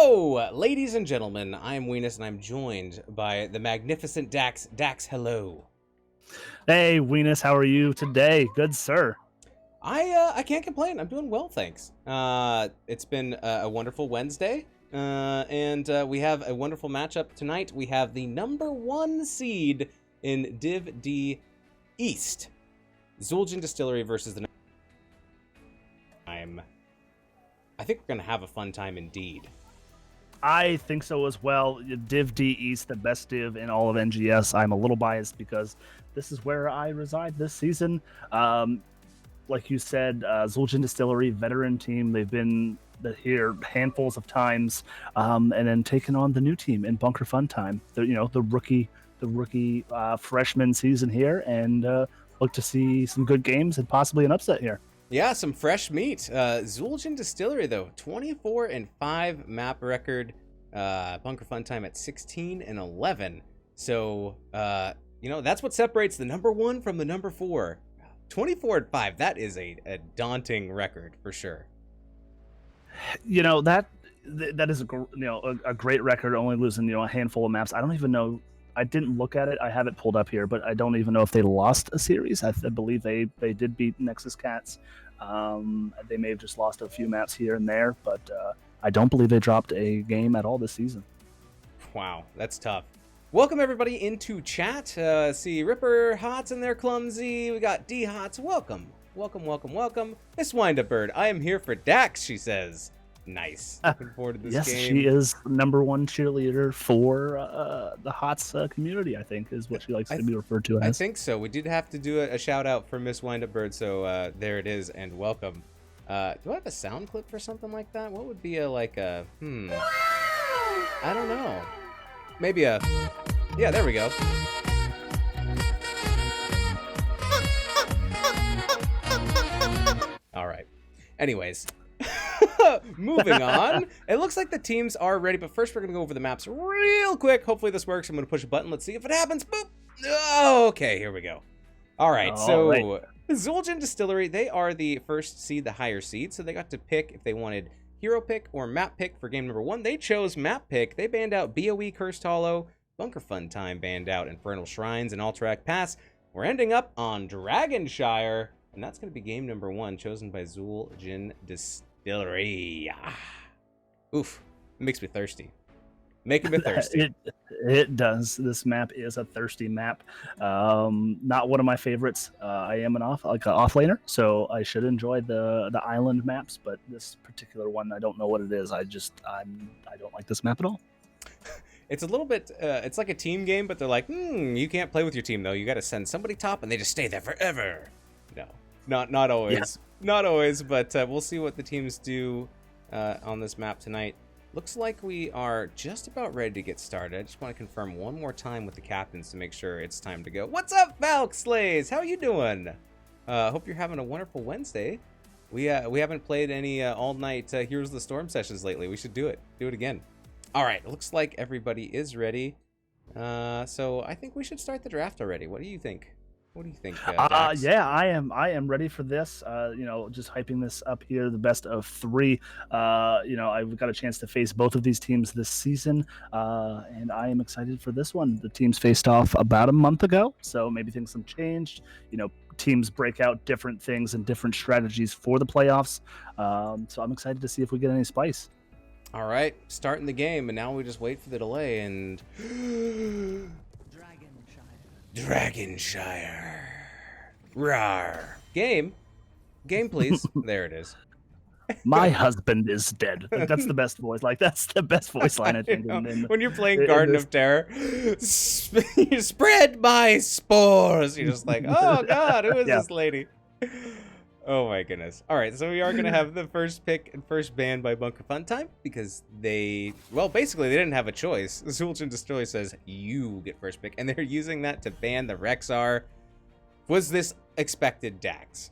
Hello, ladies and gentlemen. I'm Weenus, and I'm joined by the magnificent Dax. Dax, hello. Hey, Weenus, how are you today? Good, sir. I can't complain. I'm doing well, thanks. It's been a wonderful Wednesday, and we have a wonderful matchup tonight. We have the number 1 seed in Div D East, Zul'jin Distillery versus the. I think we're gonna have a fun time indeed. I think so as well. Div D East, the best div in all of NGS. I'm a little biased because this is where I reside this season. Like you said, Zul'jin Distillery, veteran team. They've been here handfuls of times, and then taken on the new team in Bunker Fun Time. The rookie freshman season here, and look to see some good games and possibly an upset here. Yeah, some fresh meat. Zul'jin Distillery, though, 24-5 map record. Bunker Fun Time at 16-11. So, that's what separates the number 1 from the number 4. 24-5. That is a daunting record for sure. That is a great record. Only losing a handful of maps. I don't even know. I didn't look at it. I have it pulled up here, but I don't even know if they lost a series. I believe they did beat Nexus Cats. They may have just lost a few maps here and there, but I don't believe they dropped a game at all this season. Wow, that's tough. Welcome everybody into chat. See Ripper Hots in there, Clumsy. We got D Hots. Welcome. Miss Windup Bird, I am here for Dax, she says. Nice. Looking forward to this game. Yes, she is number 1 cheerleader for the HOTS community, I think, is what she likes to be referred to as. I think so. We did have to do a shout out for Miss Windup Bird, so there it is, and welcome. Do I have a sound clip for something like that? What would be I don't know. Maybe yeah, there we go. All right. Anyways. Moving on. It looks like the teams are ready, but first we're going to go over the maps real quick. Hopefully this works. I'm going to push a button. Let's see if it happens. Boop. Oh, okay, here we go. All right, Zul'jin Distillery, they are the first seed, the higher seed, so they got to pick if they wanted hero pick or map pick for game number 1. They chose map pick. They banned out BOE Cursed Hollow, Bunker Fun Time banned out Infernal Shrines, and Alterac Pass. We're ending up on Dragonshire, and that's going to be game number 1, chosen by Zul'jin Distillery. Oof, it makes me thirsty. Making me thirsty. It does. This map is a thirsty map. Not one of my favorites. I am an off laner, so I should enjoy the island maps, but this particular one, I don't know what it is. I don't like this map at all. It's a little bit, it's like a team game, but they're like, you can't play with your team though. You got to send somebody top, and they just stay there forever. No, not always. Yeah. Not always, but we'll see what the teams do on this map tonight. Looks like we are just about ready to get started. I just want to confirm one more time with the captains to make sure it's time to go. What's up, Valk Slays? How you doing? Hope you're having a wonderful Wednesday. We haven't played any all-night Heroes of the Storm sessions lately. We should do it. Do it again. All right, looks like everybody is ready. So I think we should start the draft already. What do you think? What do you think, Dax? Yeah, I am ready for this. Just hyping this up here, the best of 3. I've got a chance to face both of these teams this season, and I am excited for this one. The teams faced off about a month ago, so maybe things have changed. Teams break out different things and different strategies for the playoffs. So I'm excited to see if we get any spice. All right, starting the game, and now we just wait for the delay and. Dragonshire. Rawr. Game, please. There it is. My husband is dead. That's the best voice. That's the best voice line, I think. When you're playing Garden of Terror, you spread my spores. You're just like, oh God, who is this lady? Oh my goodness. All right, so we are going to have the first pick and first ban by Bunker Fun Time because basically they didn't have a choice. Zul'jin Distillery says you get first pick, and they're using that to ban the Rexar. Was this expected, Dax?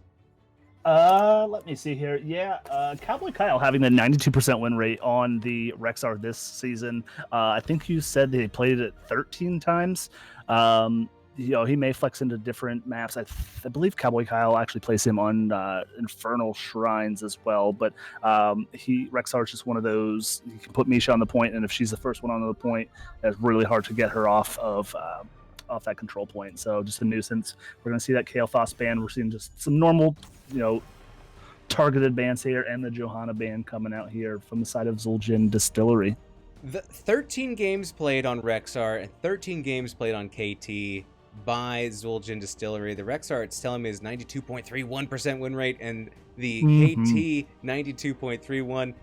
Let me see here. Yeah, Cowboy Kyle having the 92% win rate on the Rexar this season. I think you said they played it 13 times. he may flex into different maps. I believe Cowboy Kyle actually plays him on Infernal Shrines as well. But Rexar is just one of those. You can put Misha on the point, and if she's the first one on the point, it's really hard to get her off that control point. So just a nuisance. We're going to see that Kael'thas ban. We're seeing just some normal, targeted bans here, and the Johanna ban coming out here from the side of Zul'jin Distillery. The 13 games played on Rexar and 13 games played on KT by Zul'jin Distillery. The Rexar, it's telling me, is 92.31% win rate, and the KT 92.31.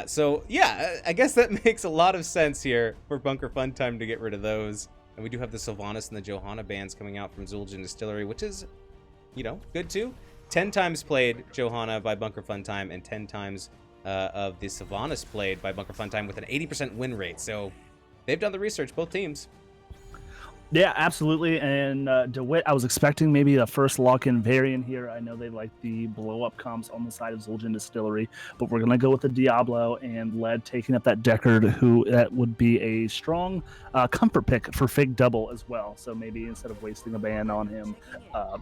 So yeah, I guess that makes a lot of sense here for Bunker Fun Time to get rid of those. And we do have the Sylvanas and the Johanna bans coming out from Zul'jin Distillery, which is, good too. 10 times played Johanna by Bunker Fun Time, and 10 times of the Sylvanas played by Bunker Fun Time with an 80% win rate. So they've done the research, both teams. Yeah, absolutely. And DeWitt, I was expecting maybe a first lock-in variant here. I know they like the blow-up comps on the side of Zul'jin Distillery, but we're going to go with the Diablo and Led taking up that Deckard, who that would be a strong comfort pick for Fig Double as well. So maybe instead of wasting a ban on him,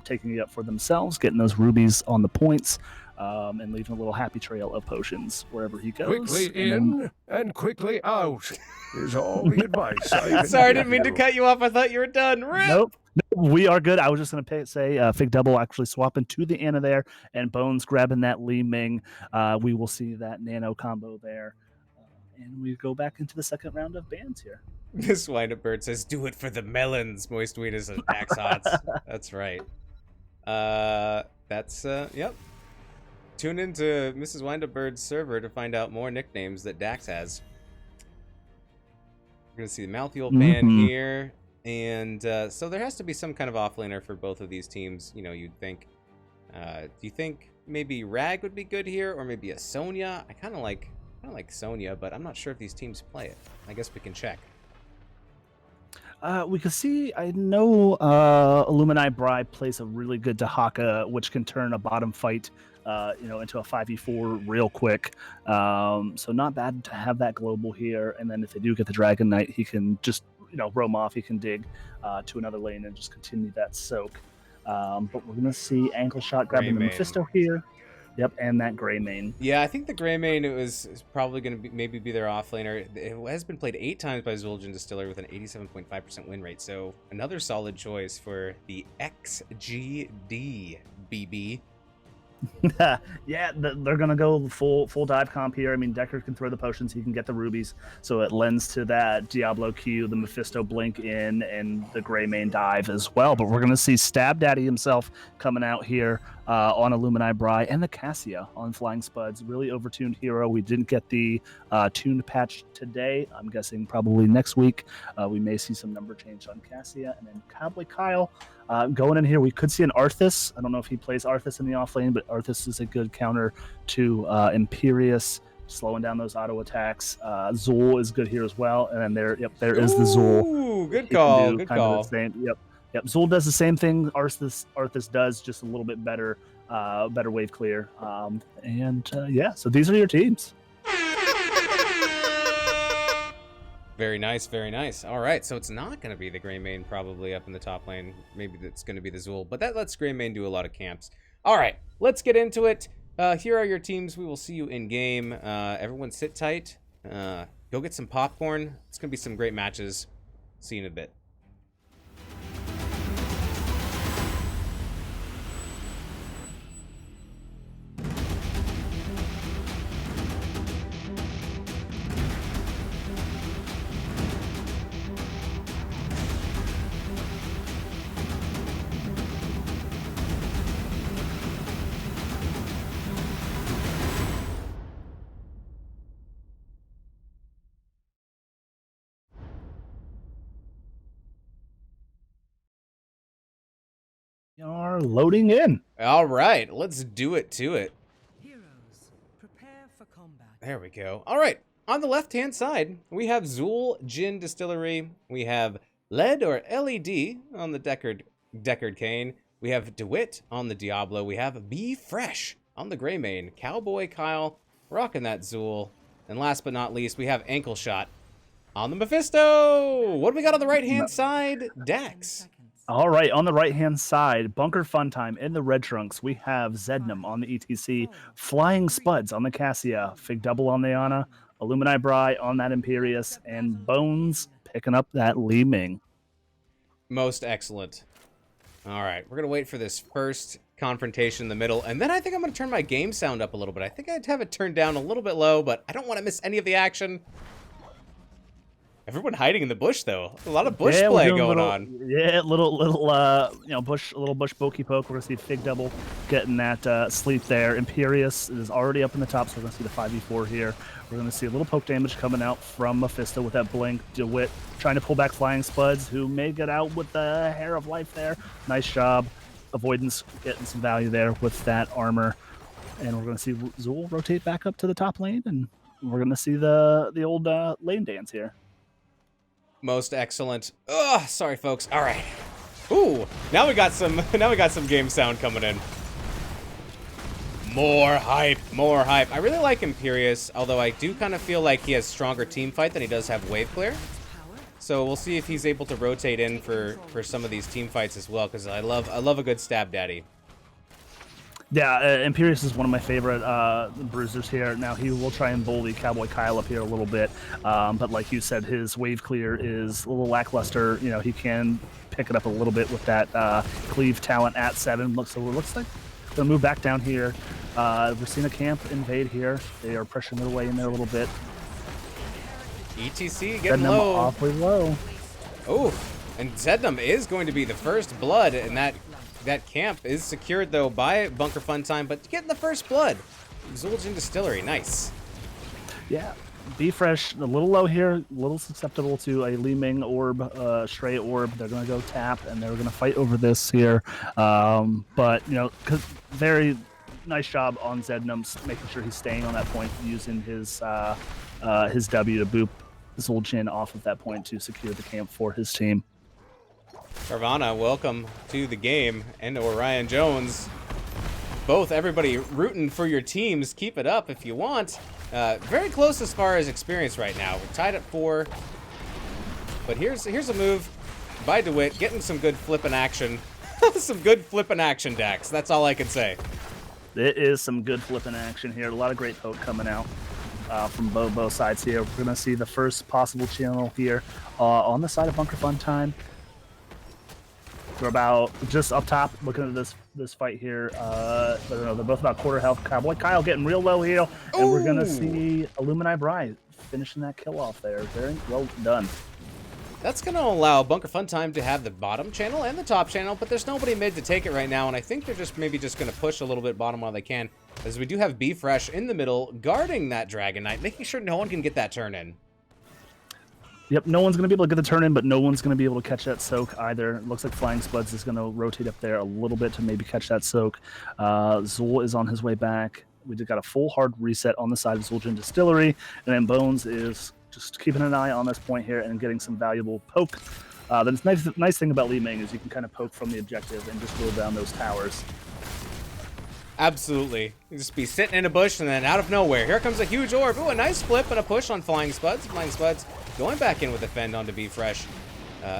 taking it up for themselves, getting those rubies on the points, and leaving a little happy trail of potions wherever he goes. Quickly in and quickly out is all the advice. Sorry, I didn't mean to cut you off. I thought you were done. Nope, we are good. I was just going to say Fig Double actually swapping to the Anna there, and Bones grabbing that Li Ming. We will see that nano combo there. And we go back into the second round of bans here. This Wind-Up Bird says, do it for the melons. Moist Weed is Dax Hots. That's right. Yep. Tune into Mrs. Wind-Up Bird's server to find out more nicknames that Dax has. We're going to see the Malthuel ban here. And so there has to be some kind of offlaner for both of these teams, you'd think. Do you think maybe Rag would be good here, or maybe a Sonya? I kind of like Sonya, but I'm not sure if these teams play it. I guess we can check. We can see, I know Illumini Bribe plays a really good Dahaka, which can turn a bottom fight into a 5v4 real quick. So not bad to have that global here. And then if they do get the Dragon Knight, he can just, roam off. He can dig to another lane and just continue that soak. But we're going to see Ankle Shot grabbing the Mephisto here. Yep, and that Greymane. Yeah, I think the Greymane is probably going to maybe be their offlaner. It has been played 8 times by Zul'jin Distillery with an 87.5% win rate. So another solid choice for the XGD BB. Yeah, they're gonna go full dive comp here. I mean, Deckard can throw the potions, he can get the rubies, so it lends to that Diablo Q, the Mephisto blink in, and the Greymane dive as well. But we're gonna see Stab Daddy himself coming out here on Illumini Bri, and the Cassia on Flying Spuds. Really overtuned hero. We didn't get the tuned patch today. I'm guessing probably next week we may see some number change on Cassia. And then Cowboy Kyle going in here. We could see an Arthas. I don't know if he plays Arthas in the off lane, but Arthas is a good counter to Imperius, slowing down those auto attacks. Zul is good here as well. And then there is the Zul. Ooh, good call. Good call. Yep, Zul does the same thing Arthas does, just a little bit better wave clear. So these are your teams. Very nice, very nice. All right, so it's not going to be the Greymane probably up in the top lane. Maybe it's going to be the Zul, but that lets Greymane do a lot of camps. All right, let's get into it. Here are your teams. We will see you in game. Everyone sit tight. Go get some popcorn. It's going to be some great matches. See you in a bit. Are loading in. All right, let's do it to it. Heroes, prepare for combat. There we go. All right, on the left-hand side, we have Zul'jin Distillery. We have LED or LED on the Deckard Cane. We have DeWitt on the Diablo. We have Be Fresh on the Greymane. Cowboy Kyle rocking that Zul. And last but not least, we have Ankle Shot on the Mephisto. What do we got on the right-hand side? Dax. All right, on the right-hand side, Bunker Funtime in the red trunks. We have Zednam on the ETC, Flying Spuds on the Cassia, Fig Double on the Ana, Illumini Bry on that Imperius, and Bones picking up that Li Ming. Most excellent. All right, we're going to wait for this first confrontation in the middle, and then I think I'm going to turn my game sound up a little bit. I think I'd have it turned down a little bit low, but I don't want to miss any of the action. Everyone hiding in the bush, though. A lot of bush play going on. Yeah, little bush, pokey poke. We're gonna see Fig Double getting that sleep there. Imperius is already up in the top, so we're gonna see the 5v4 here. We're gonna see a little poke damage coming out from Mephisto with that blink. DeWitt trying to pull back Flying Spuds, who may get out with the hair of life there. Nice job, avoidance, getting some value there with that armor. And we're gonna see Zool rotate back up to the top lane, and we're gonna see the old lane dance here. Most excellent. Ugh, sorry, folks. All right. Ooh, now we got some game sound coming in. More hype, more hype. I really like Imperius, although I do kind of feel like he has stronger team fight than he does have wave clear. So we'll see if he's able to rotate in for some of these team fights as well, because I love a good stab daddy. Yeah, Imperius is one of my favorite bruisers here. Now, he will try and bully Cowboy Kyle up here a little bit, but like you said, his wave clear is a little lackluster. You know, he can pick it up a little bit with that cleave talent at 7. Looks like they'll move back down here. We're seeing a camp invade here. They are pressuring their way in there a little bit. ETC getting low. Awfully low. Oh, and Zednam is going to be the first blood, and that camp is secured, though, by Bunker Funtime, but getting the first blood. Zul'jin Distillery, nice. Yeah, Be Fresh, a little low here, a little susceptible to a Li Ming orb, stray orb. They're going to go tap, and they're going to fight over this here. But, you know, very nice job on Zednam, making sure he's staying on that point, using his W to boop Zul'jin off of that point to secure the camp for his team. Carvana, welcome to the game, and Orion Jones. Both, everybody rooting for your teams. Keep it up if you want. Very close as far as experience right now. We're tied at 4. But here's a move by DeWitt, getting some good flipping action. Some good flipping action, Dax. That's all I can say. It is some good flipping action here. A lot of great poke coming out from both sides here. We're going to see the first possible channel here on the side of Bunker Funtime. We're about just up top looking at this fight here. They're both about quarter health. Cowboy Kyle getting real low heal, and we're gonna see Illumini Bry finishing that kill off there. Very well done. That's gonna allow Bunker Funtime to have the bottom channel and the top channel, but there's nobody mid to take it right now, and I think they're maybe just gonna push a little bit bottom while they can, as we do have Be Fresh in the middle guarding that Dragon Knight, making sure no one can get that turn in. Yep, no one's going to be able to get the turn in, but no one's going to be able to catch that soak either. It looks like Flying Spuds is going to rotate up there a little bit to maybe catch that soak. Zool is on his way back. We just got a full hard reset on the side of Zul'jin Distillery, and then Bones is just keeping an eye on this point here and getting some valuable poke. The nice thing about Li Ming is you can kind of poke from the objective and just go down those towers. Absolutely. You just be sitting in a bush, and then out of nowhere, here comes a huge orb. Ooh, a nice flip and a push on Flying Spuds. Flying Spuds going back in with a fend onto Be Fresh.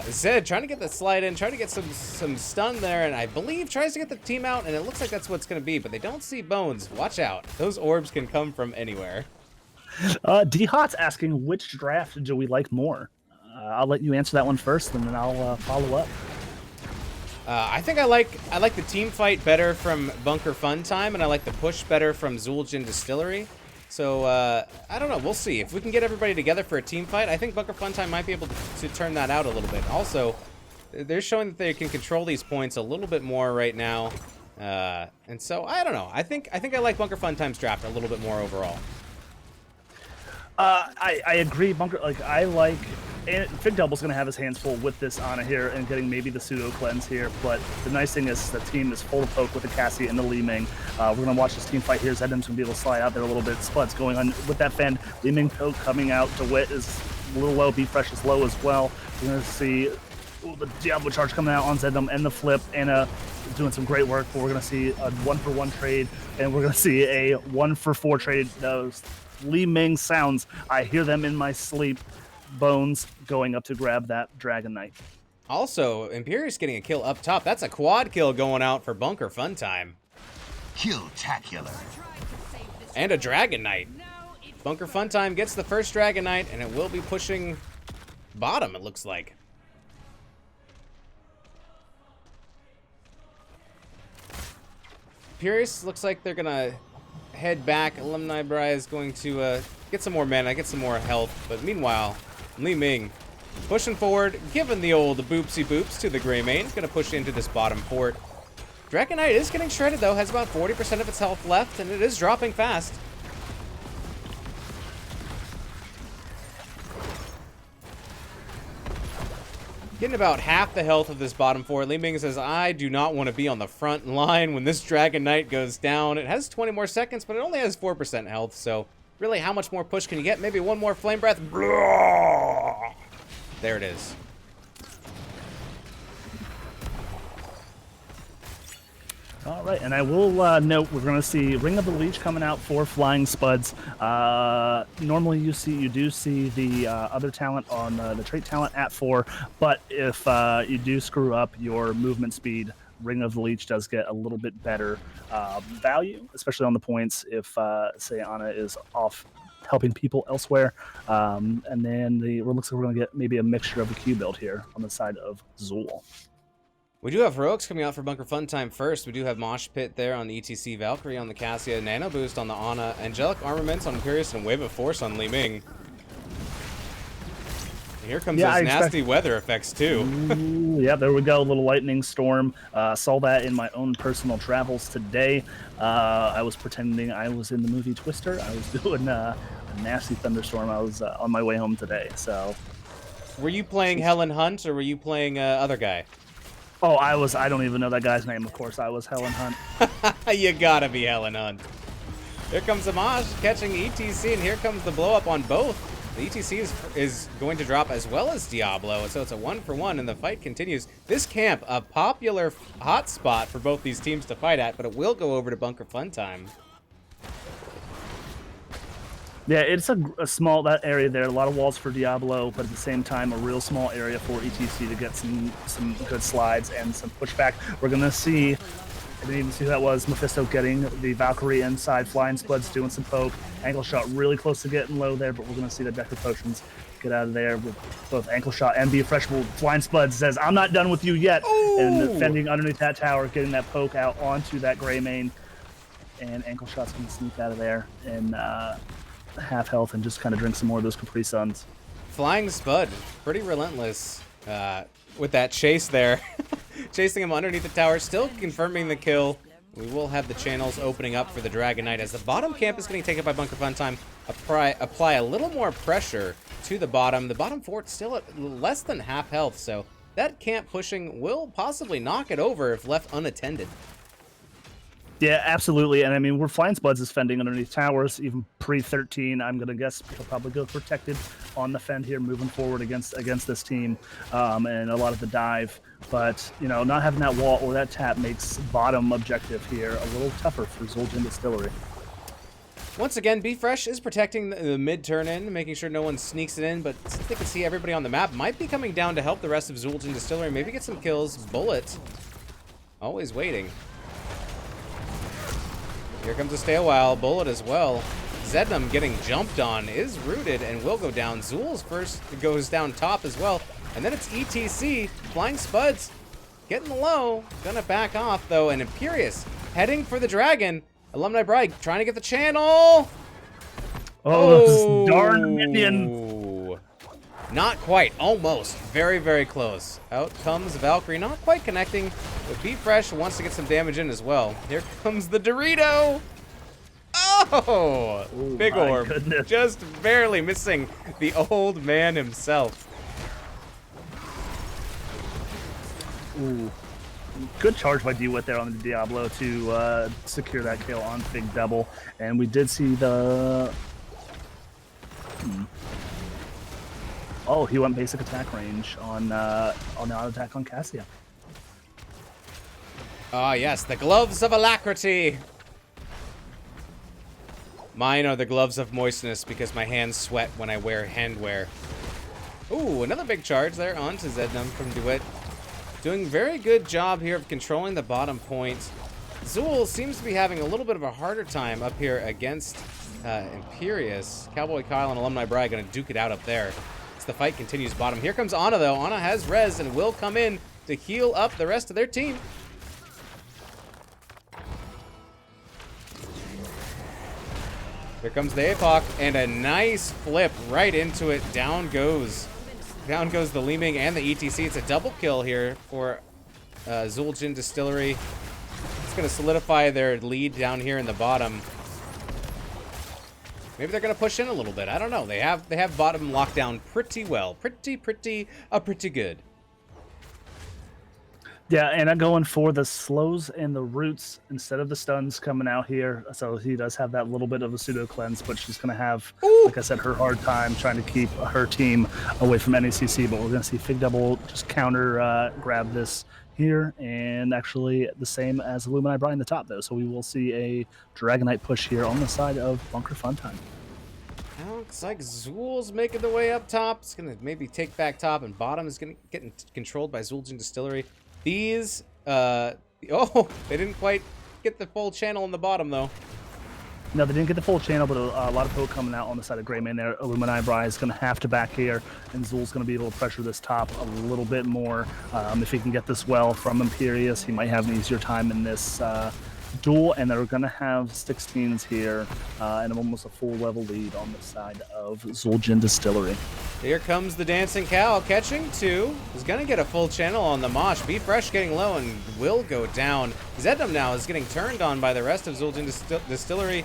Zed trying to get the slide in, trying to get some stun there, and I believe tries to get the team out, and it looks like that's what's going to be, but they don't see Bones. Watch out. Those orbs can come from anywhere. D-Hot's asking, which draft do we like more? I'll let you answer that one first, and then I'll follow up. I think I like the team fight better from Bunker Funtime, and I like the push better from Zul'jin Distillery. So, I don't know. We'll see. If we can get everybody together for a team fight, I think Bunker Funtime might be able to turn that out a little bit. Also, they're showing that they can control these points a little bit more right now. And so, I don't know. I think I like Bunker Funtime's draft a little bit more overall. I agree. Bunker, I like... And Fig Double's going to have his hands full with this Ana here and getting maybe the pseudo cleanse here. But the nice thing is the team is full of poke with the Cassie and the Li Ming. We're going to watch this team fight here. Zednam's going to be able to slide out there a little bit. Spuds going on with that fend. Li Ming poke coming out. DeWitt is a little low. Be Fresh is low as well. We're going to see the Diablo charge coming out on Zednam and the flip. Anna doing some great work. But we're going to see a 1-for-1 trade. And we're going to see a 1-for-4 trade. Those Li Ming sounds, I hear them in my sleep. Bones going up to grab that Dragon Knight. Also, Imperius getting a kill up top. That's a quad kill going out for Bunker Funtime. Kill-tacular. And a Dragon Knight. Bunker Funtime gets the first Dragon Knight, and it will be pushing bottom, it looks like. Imperius looks like they're gonna head back. Alumni Bri is going to get some more mana, get some more health. But meanwhile, Li Ming pushing forward, giving the old boopsy boops to the Greymane. Gonna push into this bottom fort. Dragon Knight is getting shredded though, has about 40% of its health left, and it is dropping fast. Getting about half the health of this bottom fort. Li Ming says, I do not want to be on the front line when this Dragon Knight goes down. It has 20 more seconds, but it only has 4% health, so really how much more push can you get? Maybe one more Flame Breath. There it is. All right, and I will note we're going to see Ring of the Leech coming out for Flying Spuds. Normally you do see the other talent on the trait talent at 4, but if you do screw up your movement speed, Ring of the Leech does get a little bit better value, especially on the points if, say, Ana is off helping people elsewhere. And then it looks like we're going to get maybe a mixture of the Q build here on the side of Zul. We do have Heroics coming out for Bunker Funtime first. We do have Mosh Pit there on the ETC, Valkyrie on the Cassia, Nano Boost on the Ana, Angelic Armaments on Imperius, and Wave of Force on Li Ming. And here comes those nasty weather effects too. Ooh, yeah, there we go. A little lightning storm. Saw that in my own personal travels today. I was pretending I was in the movie Twister. I was doing a nasty thunderstorm. I was on my way home today. So, were you playing Helen Hunt or were you playing other guy? Oh, I don't even know that guy's name, of course. I was Helen Hunt. You gotta be Helen Hunt. Here comes Amaj catching ETC, and here comes the blow up on both. The ETC is going to drop as well as Diablo, so it's a 1-for-1, and the fight continues. This camp, a popular hotspot for both these teams to fight at, but it will go over to Bunker Funtime. Yeah, it's a small, that area there, a lot of walls for Diablo, but at the same time, a real small area for ETC to get some good slides and some pushback. We're going to see, I didn't even see who that was, Mephisto getting the Valkyrie inside, Flying Spuds doing some poke, Ankle Shot really close to getting low there, but we're going to see the Decker Potions get out of there with both Ankle Shot and Be Freshable. Flying Spuds says, I'm not done with you yet, and defending underneath that tower, getting that poke out onto that Greymane, and Ankle Shot's going to sneak out of there, and half health and just kind of drink some more of those Capri Suns. Flying Spud, pretty relentless with that chase there. Chasing him underneath the tower, still confirming the kill. We will have the channels opening up for the Dragon Knight as the bottom camp is getting taken by Bunker Funtime. Apply a little more pressure to the bottom. The bottom fort still at less than half health, so that camp pushing will possibly knock it over if left unattended. Yeah, absolutely. And I mean, we're Flying Spuds is fending underneath towers, even pre-13. I'm going to guess he'll probably go protected on the fend here moving forward against this team and a lot of the dive. But, you know, not having that wall or that tap makes bottom objective here a little tougher for Zoltan Distillery. Once again, Be Fresh is protecting the mid turn in, making sure no one sneaks it in, but since they can see everybody on the map, might be coming down to help the rest of Zoltan Distillery, maybe get some kills. Bullet, always waiting. Here comes a stay a while. Bullet as well. Zednam getting jumped on is rooted and will go down. Zul's first goes down top as well. And then it's ETC. Flying Spuds getting low. Gonna back off though. And Imperius heading for the dragon. Alumni Bride trying to get the channel. Oh, darn minion. Not quite. Almost. Very, very close. Out comes Valkyrie. Not quite connecting. But Be Fresh wants to get some damage in as well. Here comes the Dorito. Oh! Big orb. Goodness. Just barely missing the old man himself. Ooh. Good charge by D-Wit there on the Diablo to secure that kill on Big Double. And we did see the... Oh, he went basic attack range on the auto attack on Cassia. Ah, yes, the gloves of alacrity. Mine are the gloves of moistness because my hands sweat when I wear handwear. Ooh, another big charge there onto Zednum from DeWitt. Doing very good job here of controlling the bottom point. Zool seems to be having a little bit of a harder time up here against Imperius. Cowboy Kyle and Alumni Bri going to duke it out up there as the fight continues bottom. Here comes Ana, though. Ana has res and will come in to heal up the rest of their team. Here comes the APOC, and a nice flip right into it. Down goes the Leeming and the ETC. It's a double kill here for Zul'jin Distillery. It's going to solidify their lead down here in the bottom. Maybe they're going to push in a little bit. I don't know. They have bottom locked down pretty well. Pretty good. Yeah, and I'm going for the slows and the roots instead of the stuns coming out here. So he does have that little bit of a pseudo cleanse, but she's going to have, like I said, her hard time trying to keep her team away from NACC. But we're going to see Fig Double just counter grab this here, and actually the same as Illuminati Bri in the top, though. So we will see a Dragonite push here on the side of Bunker Funtime. Looks like Zool's making the way up top. It's going to maybe take back top, and bottom is going to get controlled by Zul'jin Distillery. These, they didn't quite get the full channel in the bottom, though. No, they didn't get the full channel, but a lot of poke coming out on the side of Greymane there. Illuminati Bri is going to have to back here, and Zool's going to be able to pressure this top a little bit more. If he can get this well from Imperius, he might have an easier time in this duel, and they're going to have 16s here, and almost a full level lead on the side of Zul'jin Distillery. Here comes the Dancing Cow, catching two. He's going to get a full channel on the Mosh. Be Fresh getting low and will go down. Zednum now is getting turned on by the rest of Zul'jin Distillery.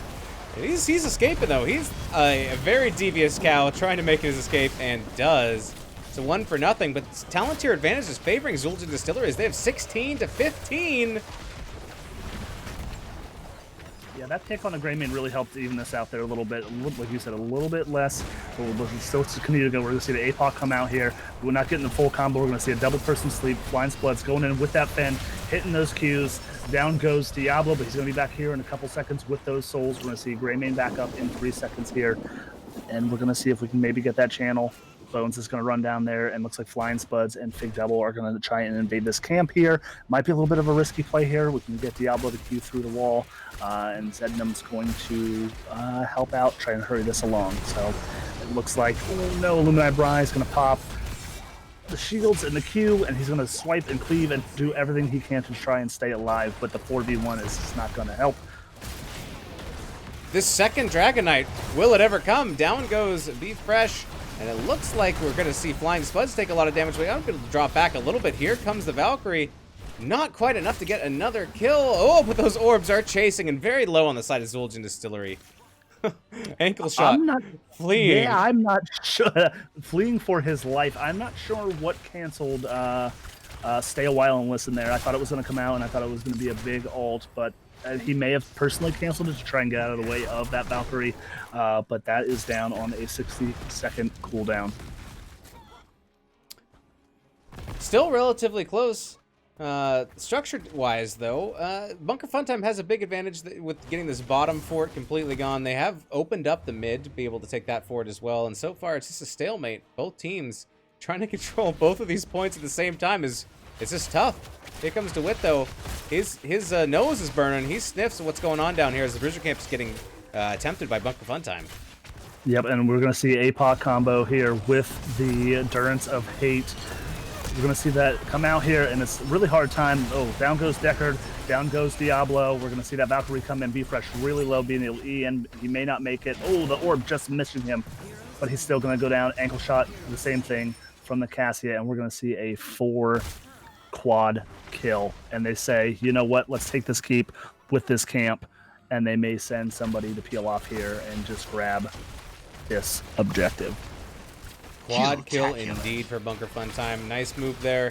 He's escaping, though. He's a very devious cow trying to make his escape, and does. It's a 1-0, but talent tier advantage is favoring Zul'jin Distillery as they have 16-15. Yeah, that pick on the Greymane really helped even this out there a little bit. Like you said, a little bit less. But still, we're going to see the APOC come out here. We're not getting the full combo. We're going to see a double person sleep. Flying Splits going in with that Fen, hitting those Qs. Down goes Diablo, but he's going to be back here in a couple seconds with those souls. We're going to see Greymane back up in 3 seconds here. And we're going to see if we can maybe get that channel. Bones is going to run down there, and looks like Flying Spuds and Fig Double are going to try and invade this camp here. Might be a little bit of a risky play here. We can get Diablo to Q through the wall, and Zednum's going to help out, try and hurry this along. So it looks like, oh no, Illuminati Bri is going to pop the shields and the Q, and he's going to swipe and cleave and do everything he can to try and stay alive, but the 4v1 is just not going to help. This second Dragonite, will it ever come? Down goes Be Fresh. And it looks like we're going to see Flying Spuds take a lot of damage. I'm going to drop back a little bit. Here comes the Valkyrie. Not quite enough to get another kill. Oh, but those orbs are chasing and very low on the side of Zul'jin Distillery. Ankle shot. Fleeing. Yeah, I'm not sure. Fleeing for his life. I'm not sure what canceled Stay a While and Listen there. I thought it was going to come out, and I thought it was going to be a big ult, but he may have personally canceled it to try and get out of the way of that Valkyrie, but that is down on a 60-second cooldown. Still relatively close. Structure-wise, though, Bunker Funtime has a big advantage with getting this bottom fort completely gone. They have opened up the mid to be able to take that fort as well, and so far it's just a stalemate. Both teams trying to control both of these points at the same time is just tough. Here comes DeWitt, though. His nose is burning. He sniffs what's going on down here as the Bruiser Camp is getting attempted by Bunker Funtime. Yep, and we're going to see APOC combo here with the Endurance of Hate. We're going to see that come out here, and it's a really hard time. Oh, down goes Deckard. Down goes Diablo. We're going to see that Valkyrie come in, Be Fresh really low, being able to E, and he may not make it. Oh, the orb just missing him, but he's still going to go down. Ankle shot, the same thing from the Cassia, and we're going to see a 4 quad kill, and they say, you know what, let's take this keep with this camp, and they may send somebody to peel off here and just grab this objective. Quad kill indeed for Bunker Funtime. Nice move there.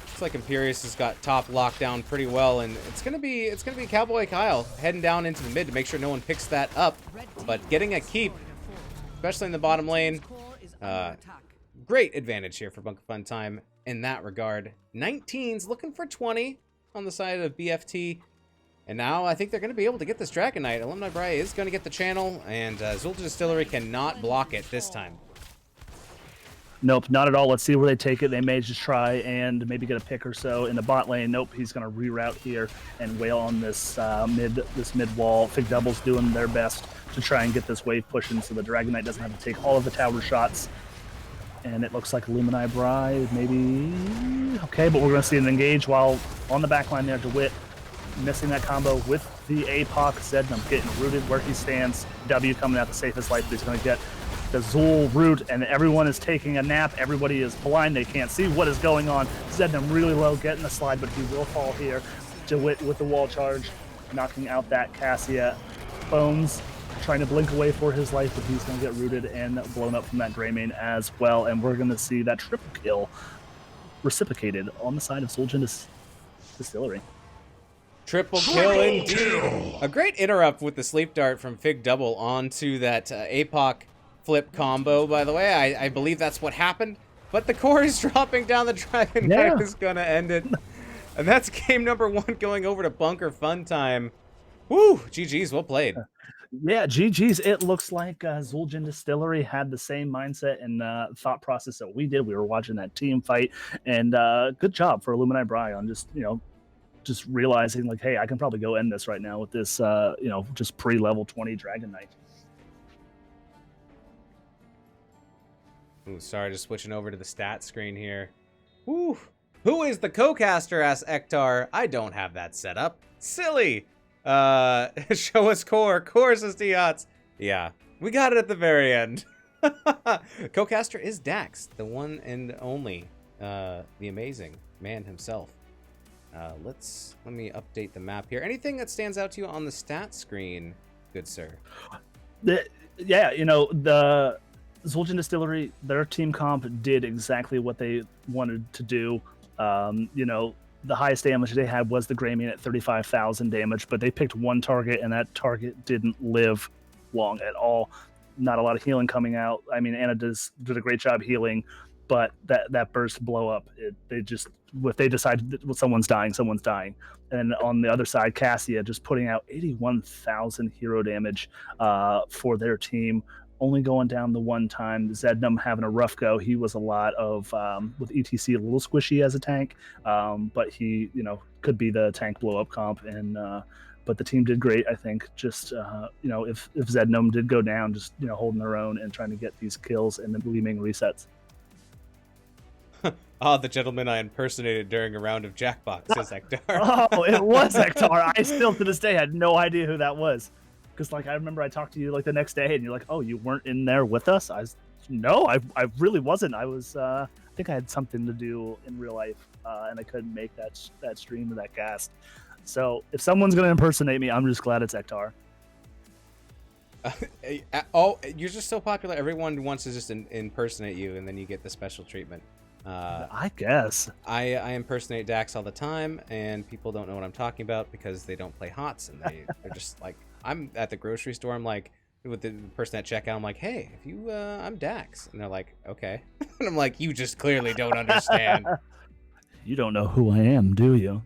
Looks like Imperius has got top locked down pretty well, and it's gonna be Cowboy Kyle heading down into the mid to make sure no one picks that up, but getting a keep, especially in the bottom lane. Great advantage here for Bunker Funtime in that regard. 19's looking for 20 on the side of BFT. And now I think they're going to be able to get this Dragonite. Alumni Bri is going to get the channel, and Zul'jin Distillery cannot block it this time. Nope, not at all. Let's see where they take it. They may just try and maybe get a pick or so in the bot lane. Nope, he's going to reroute here and wail on this mid wall. Fig Double's doing their best to try and get this wave pushing so the Dragon Knight doesn't have to take all of the tower shots. And it looks like Illumini Bride maybe okay, but we're going to see an engage while on the back line there. DeWitt missing that combo with the APOC. Zednum getting rooted where he stands. W coming out the safest life, but he's going to get the Zul root, and everyone is taking a nap. Everybody is blind. They can't see what is going on. Zednum really low, getting the slide, but he will fall here. DeWitt with the wall charge, knocking out that Cassia. Bones trying to blink away for his life, but he's going to get rooted and blown up from that Greymane as well. And we're going to see that triple kill reciprocated on the side of Zul'jin Distillery. Triple kill indeed. A great interrupt with the sleep dart from Fig Double onto that APOC flip combo, by the way. I believe that's what happened. But the core is dropping down. The Dragon Knight is going to end it. And that's game number 1 going over to Bunker Fun Time. Woo! GG's, well played. Yeah, GG's. It looks like Zul'jin Distillery had the same mindset and thought process that we did. We were watching that team fight. And good job for Illumini Bryon. Just realizing, like, hey, I can probably go end this right now with this, just pre-level 20 Dragon Knight. Ooh, sorry, just switching over to the stat screen here. Woo! Who is the co-caster? Asks Ektar. I don't have that set up. Silly! Show us core. Core, says Diats. Yeah, we got it at the very end. Co-caster is Dax, the one and only, the amazing man himself. Let me update the map here. Anything that stands out to you on the stat screen, good sir? The Zul'jin Distillery, their team comp did exactly what they wanted to do. The highest damage they had was the Greymane at 35,000 damage, but they picked one target, and that target didn't live long at all. Not a lot of healing coming out. I mean, Anna did a great job healing, but that burst blow up, if they decide that someone's dying, someone's dying. And on the other side, Cassia just putting out 81,000 hero damage for their team, only going down the one time. Zednum having a rough go. He was a lot of, with ETC, a little squishy as a tank, but he, could be the tank blow up comp. And but the team did great, I think. Just, if Zednum did go down, just, holding their own and trying to get these kills and then leaving resets. The gentleman I impersonated during a round of Jackbox, says Ektar. Oh, it was Ektar. I still, to this day, had no idea who that was. Because, I remember I talked to you, the next day, and you're like, oh, you weren't in there with us? No, I really wasn't. I was, I think I had something to do in real life, and I couldn't make that stream or that cast. So, if someone's going to impersonate me, I'm just glad it's Ektar. You're just so popular. Everyone wants to just impersonate you, and then you get the special treatment. I guess. I impersonate Dax all the time, and people don't know what I'm talking about because they don't play HOTS, and they're just like, I'm at the grocery store, I'm like, with the person at checkout, I'm like, hey, if you, I'm Dax. And they're like, okay. And I'm like, you just clearly don't understand. You don't know who I am, do you?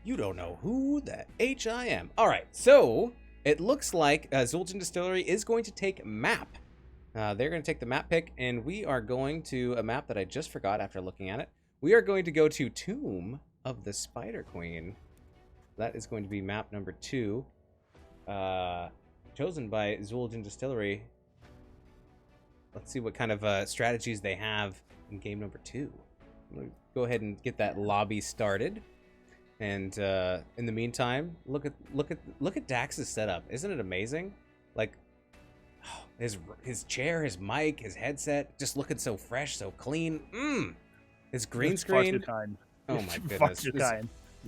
You don't know who the H I am. All right, so it looks like Zul'jin Distillery is going to take map. They're going to take the map pick, and we are going to a map that I just forgot after looking at it. We are going to go to Tomb of the Spider Queen. That is going to be map number 2, chosen by Zul'jin Distillery. Let's see what kind of strategies they have in game number 2. I'm going to go ahead and get that lobby started. And in the meantime, look at Dax's setup. Isn't it amazing? Like, his chair, his mic, his headset, just looking so fresh, so clean. His green screen. Oh my goodness!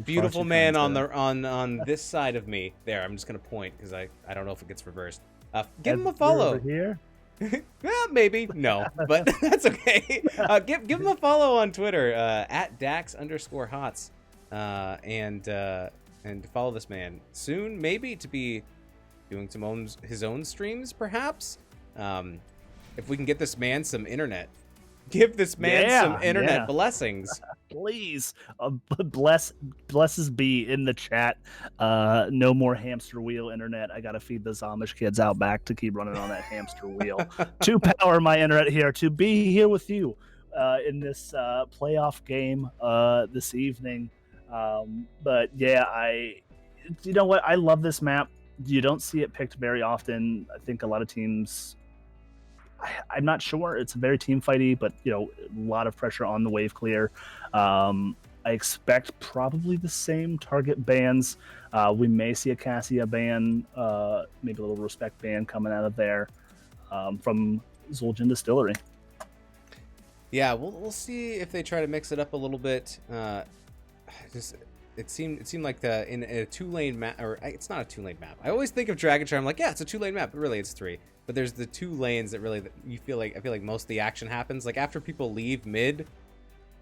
Beautiful man on this side of me. There, I'm just gonna point because I don't know if it gets reversed. Give him a follow. Here. Well, maybe no, but that's okay. Give him a follow on Twitter at Dax_Hots, and follow this man soon, maybe to be doing his own streams, perhaps. If we can get this man some internet, give this man some internet blessings, please. Blesses be in the chat. No more hamster wheel internet. I gotta feed those Amish kids out back to keep running on that hamster wheel to power my internet here, to be here with you in this playoff game this evening. But yeah, you know what? I love this map. You don't see it picked very often. I think a lot of teams. I'm not sure. It's very team fighty, but a lot of pressure on the wave clear. I expect probably the same target bans. We may see a Cassia ban, maybe a little respect ban coming out of there from Zul'jin Distillery. Yeah, we'll see if they try to mix it up a little bit. It seemed like in a 2-lane map, or it's not a 2-lane map. I always think of Dragonshire, I'm like, yeah, it's a 2-lane map, but really it's 3. But there's the 2 lanes that really I feel like most of the action happens. Like after people leave mid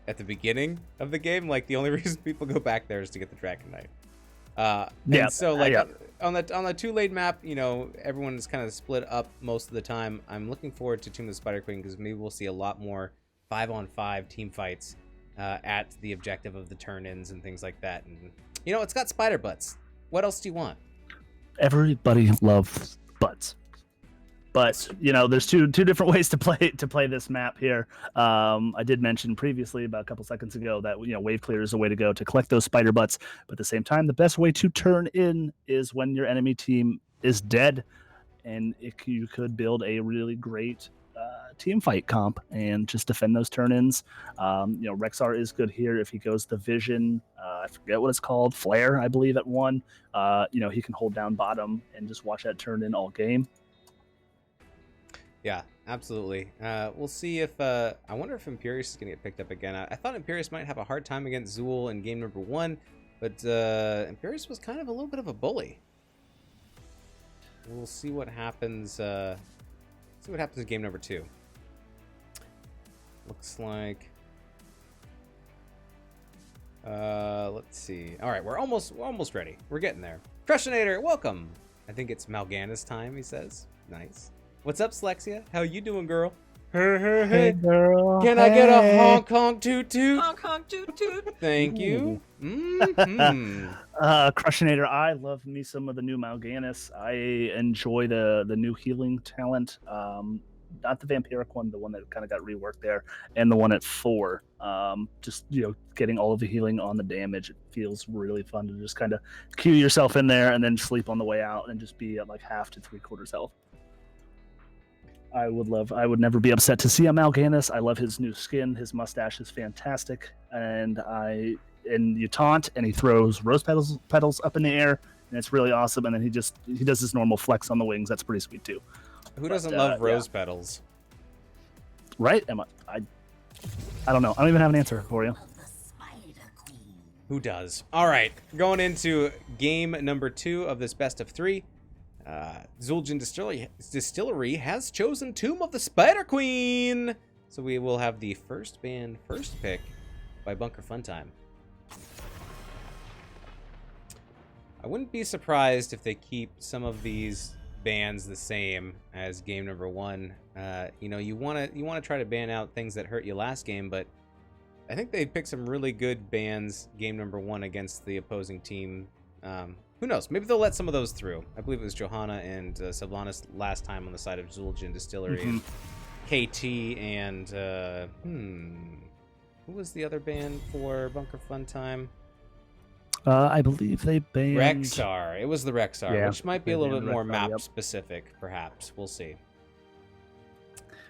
at the beginning of the game, like the only reason people go back there is to get the Dragon Knight. And so like on the 2-lane map, everyone is kind of split up most of the time. I'm looking forward to Tomb of the Spider Queen because maybe we'll see a lot more 5-on-5 team fights at the objective of the turn-ins and things like that. And it's got spider butts. What else do you want? Everybody loves butts. But there's two different ways to play this map here. I did mention previously about a couple seconds ago that wave clear is the way to go to collect those spider butts. But at the same time, the best way to turn in is when your enemy team is dead, and you could build a really great team fight comp and just defend those turn-ins. Rexar is good here if he goes the vision. I forget what it's called, flare, I believe at 1. He can hold down bottom and just watch that turn in all game. Yeah, absolutely. We'll see if I wonder if Imperius is going to get picked up again. I thought Imperius might have a hard time against Zul in game number 1, but Imperius was kind of a little bit of a bully. We'll see what happens. See what happens in game number 2. Looks like. Let's see. All right, we're almost ready. We're getting there. Crushinator, welcome. I think it's Mal'Ganis time. He says, nice. What's up, Slexia? How you doing, girl? Hey, girl. Can I get a honk honk toot toot? Honk honk toot toot. Thank you. Mm-hmm. Crushinator, I love me some of the new Mal'Ganis. I enjoy the new healing talent. Not the vampiric one, the one that kind of got reworked there, and the one at 4. Just getting all of the healing on the damage. It feels really fun to just kind of queue yourself in there and then sleep on the way out and just be at like half to 3/4 health. I would never be upset to see a Mal'Ganis. I love his new skin. His mustache is fantastic. And you taunt and he throws rose petals up in the air, and it's really awesome. And then he does his normal flex on the wings. That's pretty sweet too. Who doesn't love rose petals? Right? I don't know. I don't even have an answer for you. Who does? All right, going into game number 2 of this best of 3. Zul'jin Distillery has chosen Tomb of the Spider Queen. So we will have the first pick by Bunker Funtime. I wouldn't be surprised if they keep some of these bans the same as game number 1. You want to try to ban out things that hurt you last game, but I think they picked some really good bans game number 1 against the opposing team. Who knows? Maybe they'll let some of those through. I believe it was Johanna and Sylvanas last time on the side of Zul'jin Distillery. Mm-hmm. And KT and who was the other ban for Bunker Funtime? I believe they banned Rexar. It was the Rexar, which might be a little bit more Rexar, map specific, perhaps. We'll see.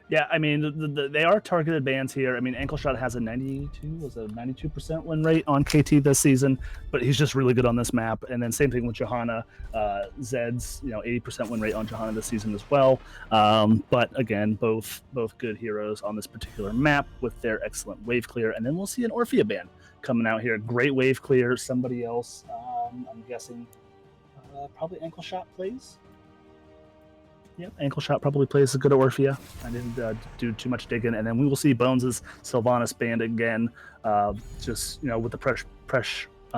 Yeah, I mean, they are targeted bans here. I mean, Ankle Shot has a 92% win rate on KT this season, but he's just really good on this map. And then same thing with Johanna. Zed's 80% win rate on Johanna this season as well. But again, both good heroes on this particular map with their excellent wave clear. And then we'll see an Orphea ban coming out here. Great wave clear. Somebody else, I'm guessing, probably Ankle Shot plays. Yeah, Ankle Shot probably plays a good Orphea. I didn't do too much digging. And then we will see Bones' Sylvanas banned again. Just, with the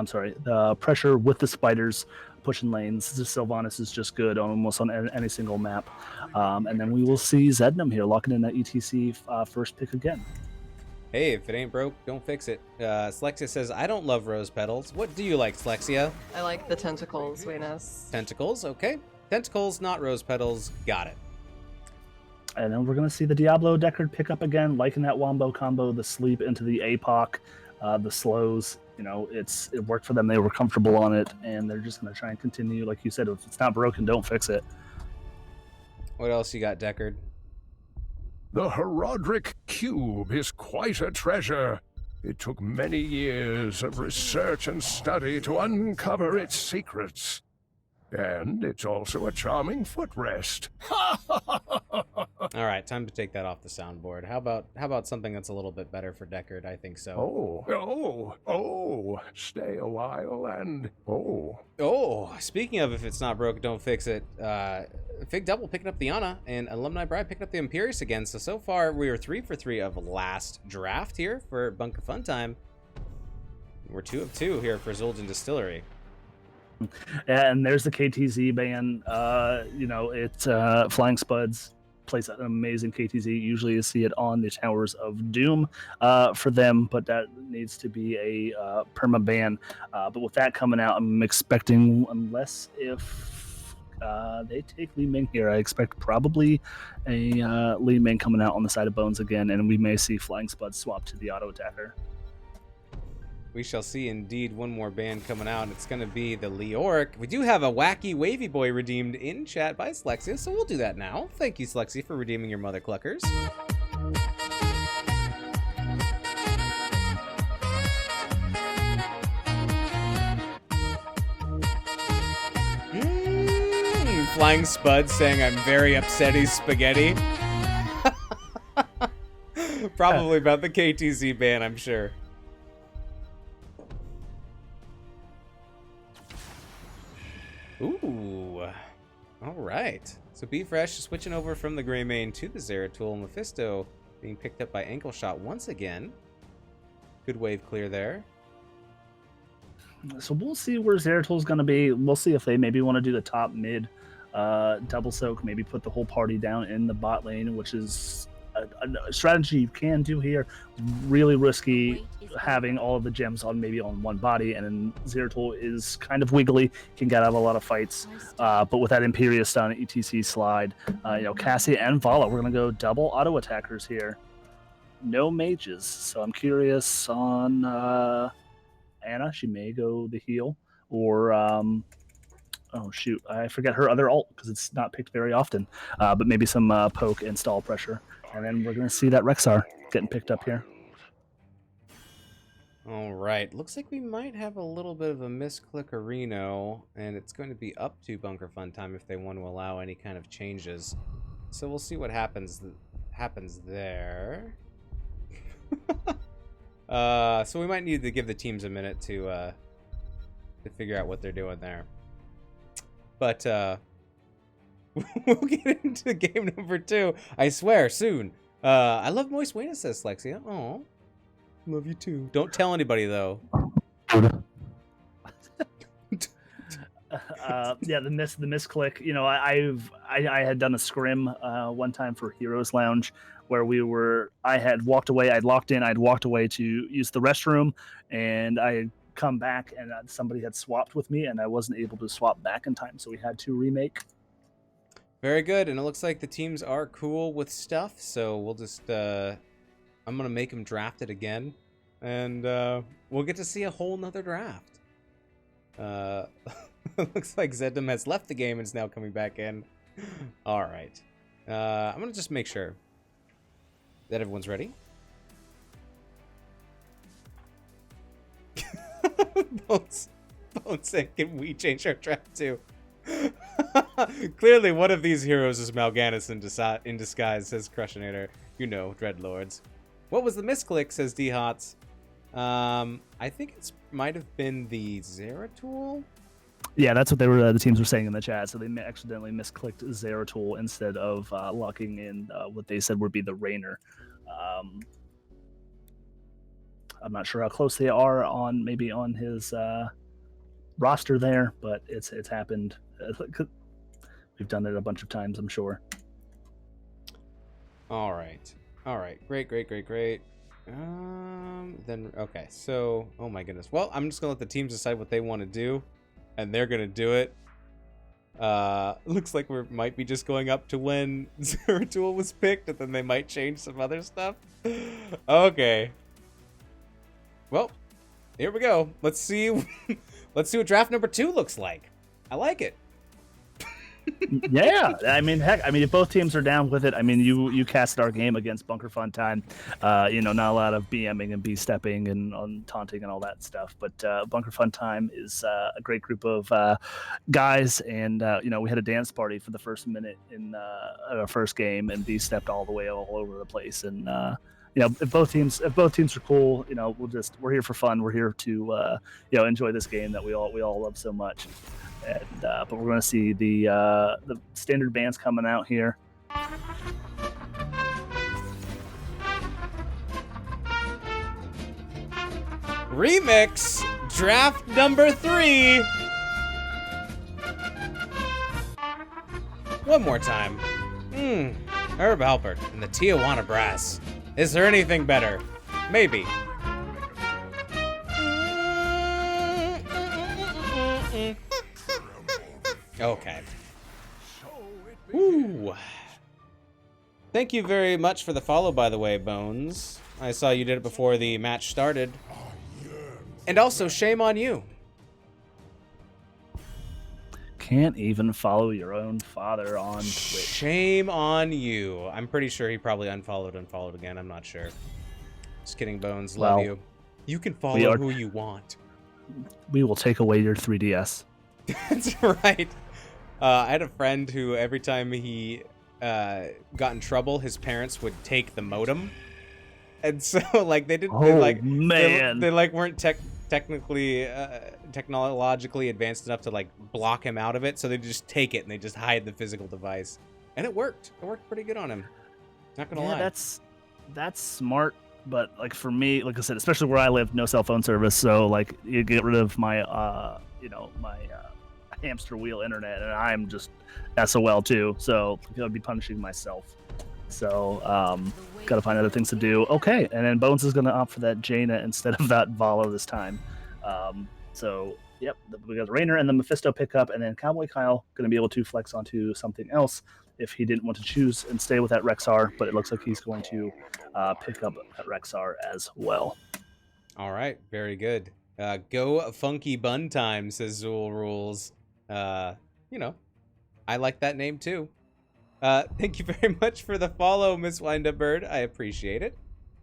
the pressure with the spiders pushing lanes. The Sylvanas is just good almost on any single map. And then we will see Zednam here locking in that ETC first pick again. Hey, if it ain't broke, don't fix it. Slexia says, I don't love rose petals. What do you like, Slexia? I like the tentacles, Venus. Tentacles, okay. Tentacles, not rose petals. Got it. And then we're going to see the Diablo Deckard pick up again, liking that Wombo combo, the sleep into the APOC, the slows. You know, it worked for them. They were comfortable on it, and they're just going to try and continue. Like you said, if it's not broken, don't fix it. What else you got, Deckard? The Herodric Cube is quite a treasure. It took many years of research and study to uncover its secrets. And it's also a charming footrest. All right, time to take that off the soundboard. How about something that's a little bit better for Deckard? I think so. Stay a while and Speaking of if it's not broke, don't fix it. Fig Double picking up the Ana, and Alumni Bride picking up the Imperius again. So far, we are 3 for 3 of last draft here for Bunker Fun Time. We're 2 of 2 here for Zul'jin Distillery. And there's the KTZ ban. You know, it's Flying Spuds plays an amazing KTZ. Usually you see it on the Towers of Doom for them, but that needs to be a perma ban. But with that coming out, I'm expecting, unless if they take Li Ming here, I expect probably a Li Ming coming out on the side of Bones again, and we may see Flying Spuds swap to the auto attacker. We shall see indeed one more band coming out. It's going to be the Leoric. We do have a wacky wavy boy redeemed in chat by Slexia, so we'll do that now. Thank you, Slexia, for redeeming your mother cluckers. Flying Spud saying I'm very upsetty spaghetti. Probably about the KTZ ban, I'm sure. Ooh, all right. So Be Fresh switching over from the Grey Mane to the Zeratul. Mephisto being picked up by Ankle Shot once again. Good wave clear there. So we'll see where Zeratul's going to be. We'll see if they maybe want to do the top mid double soak, maybe put the whole party down in the bot lane, which is a strategy you can do here. Really risky having all of the gems on maybe on one body, and then Zeratul is kind of wiggly, can get out of a lot of fights. But with that Imperius stun, ETC slide, you know, Cassie and Vala, we're going to go double auto attackers here. No mages, so I'm curious on Ana. She may go the heal, or oh shoot, I forget her other ult because it's not picked very often. But maybe some poke and stall pressure. And then we're going to see that Rexar getting picked up here. All right. Looks like we might have a little bit of a misclickerino, and it's going to be up to Bunker Fun Time if they want to allow any kind of changes. So we'll see what happens there. So we might need to give the teams a minute to figure out what they're doing there. But we'll get into game number 2. I swear, soon. I love Moist Wayne, says Lexia. Oh, love you too. Don't tell anybody though. Yeah, the misclick. You know, I had done a scrim one time for Heroes Lounge where I had walked away. I'd locked in. I'd walked away to use the restroom, and I had come back, and somebody had swapped with me, and I wasn't able to swap back in time, so we had to remake. Very good, and it looks like the teams are cool with stuff, so we'll just I'm gonna make them draft it again, and we'll get to see a whole nother draft. Looks like Zedum has left the game and is now coming back in. All right, I'm gonna just make sure that everyone's ready. Bones saying, can we change our draft too? Clearly, one of these heroes is Mal'Ganis in disguise, says Crushinator. You know, Dreadlords. What was the misclick, says D-Hots. I think it might have been the Zeratul. Yeah, that's what the teams were saying in the chat. So they accidentally misclicked Zeratul instead of locking in what they said would be the Rainer. I'm not sure how close they are on his roster there, but it's happened. We've done it a bunch of times, I'm sure. All right. Great. Then okay. So, oh my goodness. Well, I'm just gonna let the teams decide what they want to do, and they're gonna do it. Looks like we might be just going up to when Zeratul was picked, and then they might change some other stuff. Okay. Well, here we go. Let's see. Let's see what draft number 2 looks like. I like it. Yeah, I mean, heck, I mean, if both teams are down with it, I mean, you cast our game against Bunker Fun Time. You know, not a lot of BMing and B-stepping and on taunting and all that stuff, but Bunker Fun Time is a great group of guys, and you know, we had a dance party for the first minute in our first game, and B-stepped all the way all over the place, and you know, if both teams are cool, you know, we're here for fun. We're here to you know, enjoy this game that we all love so much. And, but we're going to see the standard bands coming out here. Remix draft number 3. One more time. Herb Alpert and the Tijuana Brass. Is there anything better? Maybe. Okay. Ooh. Thank you very much for the follow, by the way, Bones. I saw you did it before the match started. And also, shame on you. Can't even follow your own father on Twitch. Shame on you. I'm pretty sure he probably unfollowed again. I'm not sure. Just kidding, Bones. Love you. You can follow who you want. We will take away your 3DS. That's right. I had a friend who every time he got in trouble, his parents would take the modem, and so like they didn't. They like weren't technically technologically advanced enough to like block him out of it, so they just take it and they just hide the physical device, and it worked. It worked pretty good on him. Not gonna lie. That's smart. But like for me, like I said, especially where I live, no cell phone service, so like you get rid of my you know, my hamster wheel internet, and I'm just SOL too, so I'd be punishing myself. So gotta find other things to do. Okay, and then Bones is gonna opt for that Jaina instead of that Valo this time. So yep, we got the Rainer and the Mephisto pickup, and then Cowboy Kyle gonna be able to flex onto something else if he didn't want to choose and stay with that Rexar, but it looks like he's going to pick up that Rexar as well. All right, very good. Go Funky Bun Time, says Zool Rules. You know, I like that name too. Thank you very much for the follow, Miss Windup Bird. I appreciate it.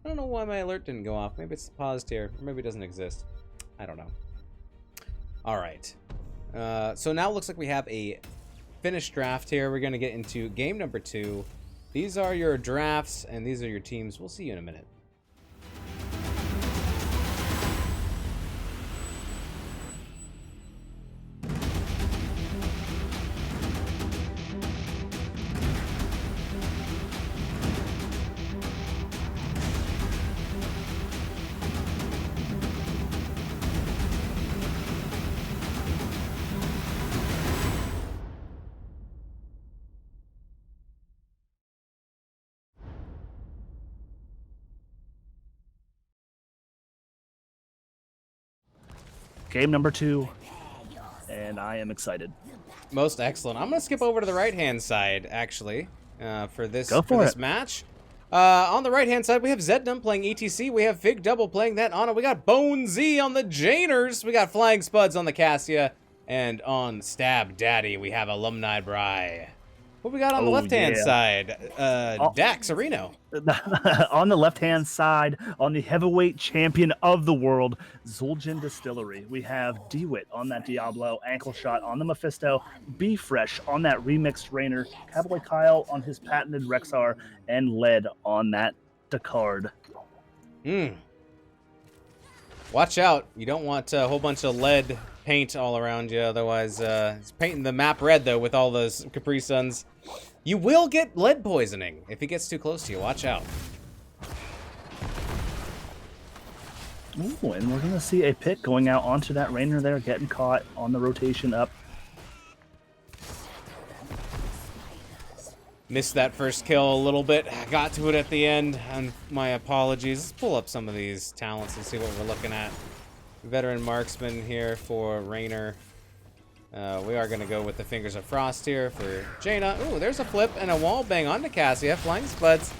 I don't know why my alert didn't go off. Maybe it's paused here, or maybe it doesn't exist. I don't know. All right. So now it looks like we have a finished draft here. We're going to get into game number 2. These are your drafts, and these are your teams. We'll see you in a minute. Game number 2, and I am excited. Most excellent. I'm going to skip over to the right-hand side, actually, for this match. On the right-hand side, we have Zednum playing ETC. We have Fig Double playing that Ana. We got Bone Z on the Janers. We got Flying Spuds on the Cassia. And on Stab Daddy, we have Alumni Bry. What we got on the left-hand side? Dax Areno. On the left-hand side, on the heavyweight champion of the world, Zul'jin Distillery, we have DeWitt on that Diablo, Ankle Shot on the Mephisto, Be Fresh on that remixed Rainer, Cowboy Kyle on his patented Rexar, and Lead on that Descard. Watch out. You don't want a whole bunch of lead paint all around you, otherwise it's painting the map red, though, with all those Capri Suns. You will get lead poisoning if he gets too close to you. Watch out. Ooh, and we're going to see a pick going out onto that Rainer there, getting caught on the rotation up. Missed that first kill a little bit. Got to it at the end, and my apologies. Let's pull up some of these talents and see what we're looking at. Veteran marksman here for Rainer. We are going to go with the Fingers of Frost here for Jaina. Ooh, there's a flip and a wall bang onto Cassia. Flying Spuds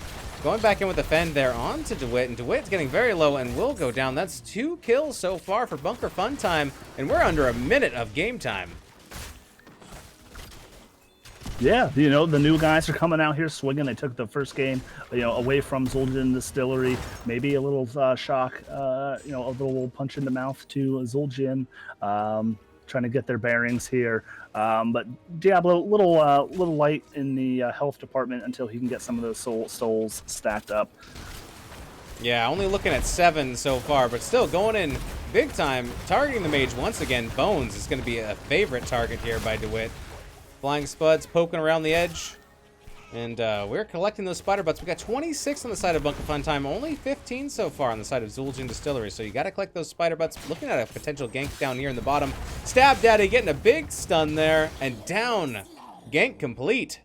going back in with the fend there onto DeWitt, and DeWitt's getting very low and will go down. That's 2 kills so far for Bunker Fun Time, and we're under a minute of game time. Yeah, you know, the new guys are coming out here swinging. They took the first game, you know, away from Zul'jin Distillery. Maybe a little shock, you know, a little punch in the mouth to Zul'jin, trying to get their bearings here. But Diablo, little light in the health department until he can get some of those souls stacked up. Yeah, only looking at 7 so far, but still going in big time. Targeting the mage once again. Bones is going to be a favorite target here by DeWitt. Flying Spuds poking around the edge. And we're collecting those spider butts. We got 26 on the side of Bunker Fun Time, only 15 so far on the side of Zul'jin Distillery. So you got to collect those spider butts. Looking at a potential gank down here in the bottom. Stab Daddy getting a big stun there, and down. Gank complete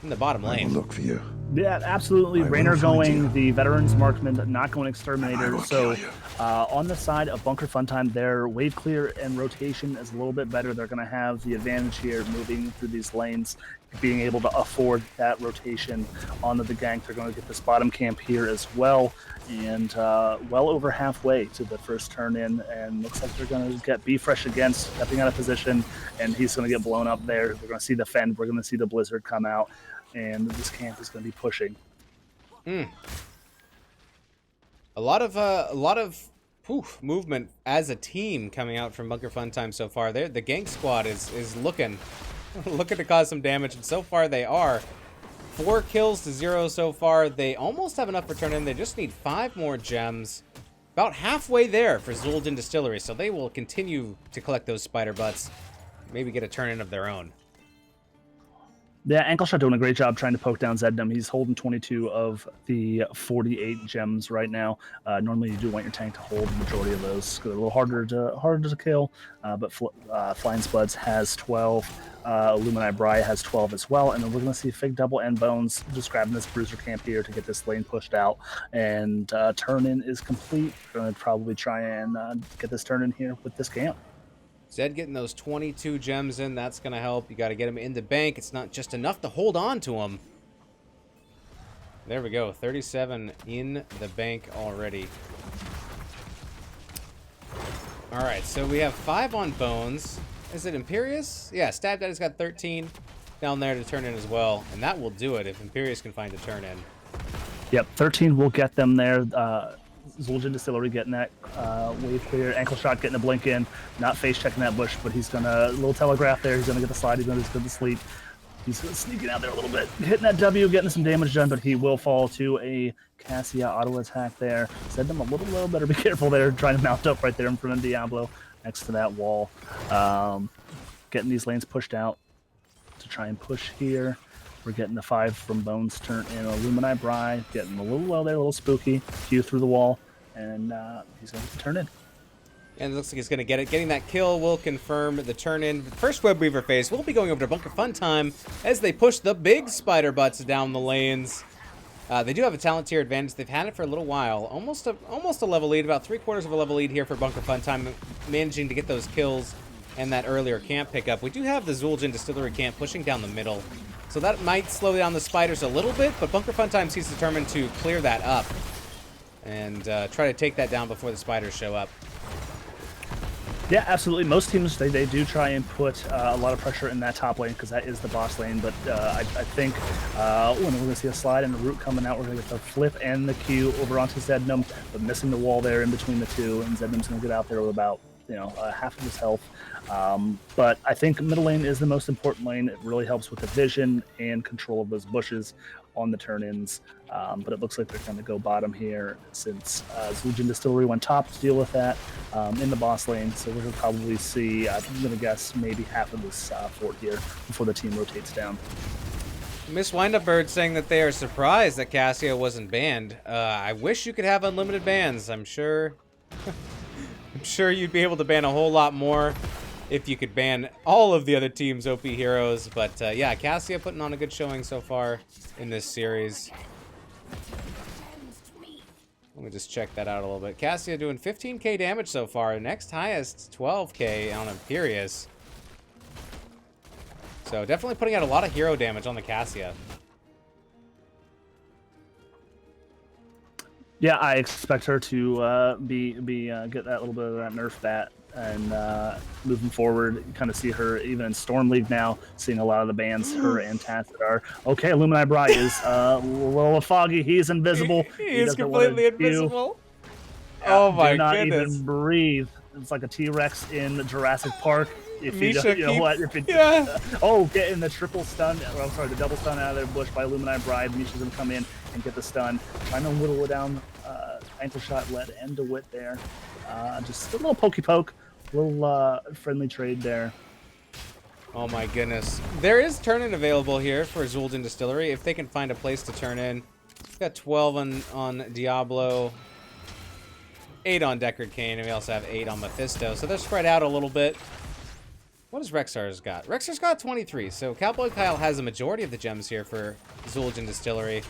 in the bottom lane. Look for you. Yeah, absolutely. Raynor going the Veterans Marksman, not going Exterminator. So on the side of Bunker Fun Time, their wave clear and rotation is a little bit better. They're going to have the advantage here moving through these lanes, being able to afford that rotation onto the gank. They're going to get this bottom camp here as well, and well over halfway to the first turn in, and looks like they're going to get B-Fresh again, stepping out of position, and he's going to get blown up there. We're going to see the Fend, we're going to see the Blizzard come out, and this camp is going to be pushing. A lot of movement as a team coming out from Bunker Fun Time so far. The gank squad is looking to cause some damage, and so far they are. 4 kills to 0 so far. They almost have enough for turn in. They just need 5 more gems. About halfway there for Zul'jin Distillery, so they will continue to collect those spider butts. Maybe get a turn in of their own. Yeah, Ankleshot doing a great job trying to poke down Zednum. He's holding 22 of the 48 gems right now. Normally, you do want your tank to hold the majority of those. They're a little harder to kill, but Flying Spuds has 12. Illuminati Bry has 12 as well, and then we're going to see Fig Double and Bones just grabbing this bruiser camp here to get this lane pushed out, and turn-in is complete. We're going to probably try and get this turn-in here with this camp. Zed getting those 22 gems in, that's going to help. You got to get them in the bank. It's not just enough to hold on to them. There we go, 37 in the bank already. All right, so we have 5 on Bones. Is it Imperius? Yeah, Stab Daddy's got 13 down there to turn in as well, and that will do it if Imperius can find a turn in. Yep, 13 will get them there. Zul'jin Distillery getting that wave clear. Ankleshot getting a blink in. Not face checking that bush, but he's gonna little telegraph there. He's gonna get the slide. He's gonna just go to sleep. He's sneaking out there a little bit, hitting that W, getting some damage done, but he will fall to a Cassia auto attack there. Said them a little low. Better be careful there. Trying to mount up right there in front of Diablo, next to that wall. Getting these lanes pushed out to try and push here. We're getting the 5 from Bones turn in. Illuminati Bry getting a little low there, a little spooky. Q through the wall, and he's going to turn in. And it looks like he's going to get it. Getting that kill will confirm the turn in. First Web Weaver phase will be going over to Bunker Fun Time as they push the big spider butts down the lanes. They do have a talent tier advantage. They've had it for a little while. Almost a level lead, about 3/4 of a level lead here for Bunker Fun Time, managing to get those kills and that earlier camp pickup. We do have the Zul'jin Distillery camp pushing down the middle. So that might slow down the spiders a little bit, but Bunker Fun Time seems determined to clear that up and try to take that down before the spiders show up. Yeah, absolutely. Most teams, they do try and put a lot of pressure in that top lane because that is the boss lane. But I think when we're going to see a slide and the root coming out, we're going to get the flip and the Q over onto Zednum, but missing the wall there in between the two, and Zednum's going to get out there with about half of his health. But I think middle lane is the most important lane. It really helps with the vision and control of those bushes on the turn-ins. But it looks like they're going to go bottom here since Zul'jin Distillery went top to deal with that in the boss lane. So we're going to probably see, I'm going to guess, maybe half of this fort here before the team rotates down. Miss Windup Bird saying that they are surprised that Cassia wasn't banned. I wish you could have unlimited bans. I'm sure you'd be able to ban a whole lot more if you could ban all of the other team's OP heroes. But yeah, Cassia putting on a good showing so far in this series. Let me just check that out a little bit. Cassia doing 15k damage so far. Next highest 12k on Imperius. So definitely putting out a lot of hero damage on the Cassia. Yeah, I expect her to get that little bit of that nerf bat, and moving forward, kind of see her even in Storm League now, seeing a lot of the bans, her and Tacit are okay. Illuminati Bride is a little foggy. He's invisible. He is doesn't want completely to do- invisible. Oh my do not goodness. even breathe. It's like a T-Rex in Jurassic Park. If you, Misha you know what? keeps- If it, yeah. Oh, getting the triple stun. Or, I'm sorry, the double stun out of their bush by Illuminati Bride. Misha's gonna come in and get the stun. Trying to whittle it down. Ankle shot led and DeWitt there. Just a little pokey poke, a little friendly trade there. Oh my goodness. There is turn-in available here for Zul'jin Distillery if they can find a place to turn in. Got 12 on Diablo, 8 on Deckard Cain, and we also have 8 on Mephisto. So they're spread out a little bit. What does Rexar's got? Rexar's got 23, so Cowboy Kyle has a majority of the gems here for Zul'jin Distillery.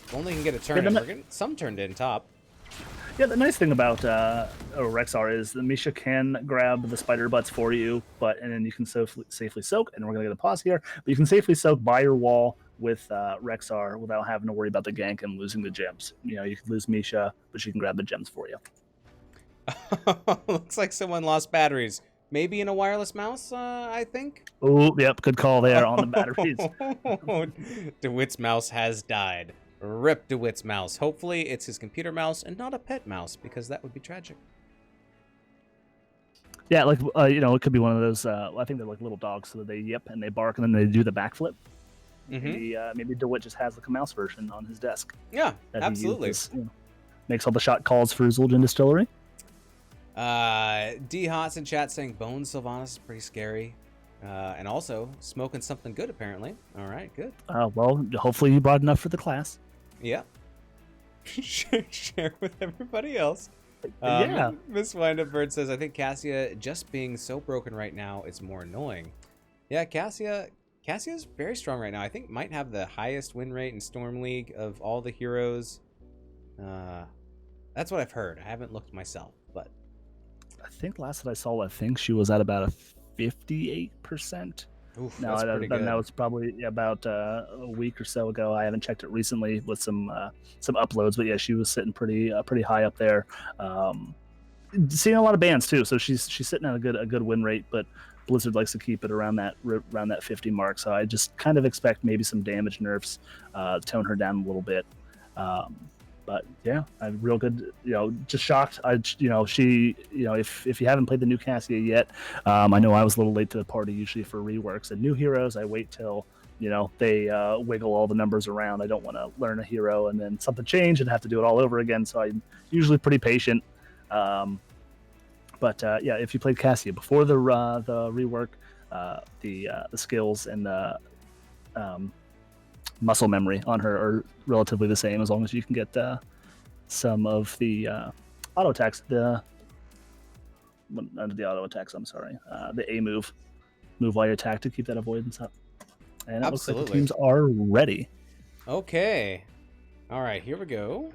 If only he can get a turn in. We're getting some turned in top. Yeah, the nice thing about Rexar is that Misha can grab the spider butts for you, and then you can safely soak, and we're going to get a pause here, but you can safely soak by your wall with Rexar without having to worry about the gank and losing the gems. You know, you can lose Misha, but she can grab the gems for you. Looks like someone lost batteries. Maybe in a wireless mouse, I think. Oh, yep, good call there on the batteries. DeWitt's mouse has died. Rip DeWitt's mouse. Hopefully it's his computer mouse and not a pet mouse, because that would be tragic. Yeah, like, it could be one of those, I think they're like little dogs, so they yip and they bark and then they do the backflip. Maybe DeWitt just has like a mouse version on his desk. Yeah, that absolutely. He uses, makes all the shot calls for Zul'jin Distillery. D Hots in chat saying Bone Sylvanas is pretty scary. And also smoking something good apparently. All right, good. Well, hopefully you brought enough for the class. Yeah. Share with everybody else. Yeah. Miss Windup Bird says, I think Cassia just being so broken right now is more annoying. Yeah, Cassia's very strong right now. I think might have the highest win rate in Storm League of all the heroes. That's what I've heard. I haven't looked myself, but I think last that I saw, I think she was at about a 58%. Oof, no, that's pretty good. That was probably about a week or so ago. I haven't checked it recently with some uploads, but yeah, she was sitting pretty high up there. Seeing a lot of bans too, so she's sitting at a good win rate, but Blizzard likes to keep it around that 50 mark. So I just kind of expect maybe some damage nerfs, tone her down a little bit. But yeah, I'm real good. Just shocked. If you haven't played the new Cassia yet, I know I was a little late to the party usually for reworks and new heroes. I wait till they wiggle all the numbers around. I don't want to learn a hero and then something change and have to do it all over again. So I'm usually pretty patient. But if you played Cassia before the rework, the skills and the muscle memory on her are relatively the same, as long as you can get some of the auto attacks. Not the auto attacks. I'm sorry. The A move while you attack to keep that avoidance up. And it looks like the teams are ready. Okay. All right, here we go.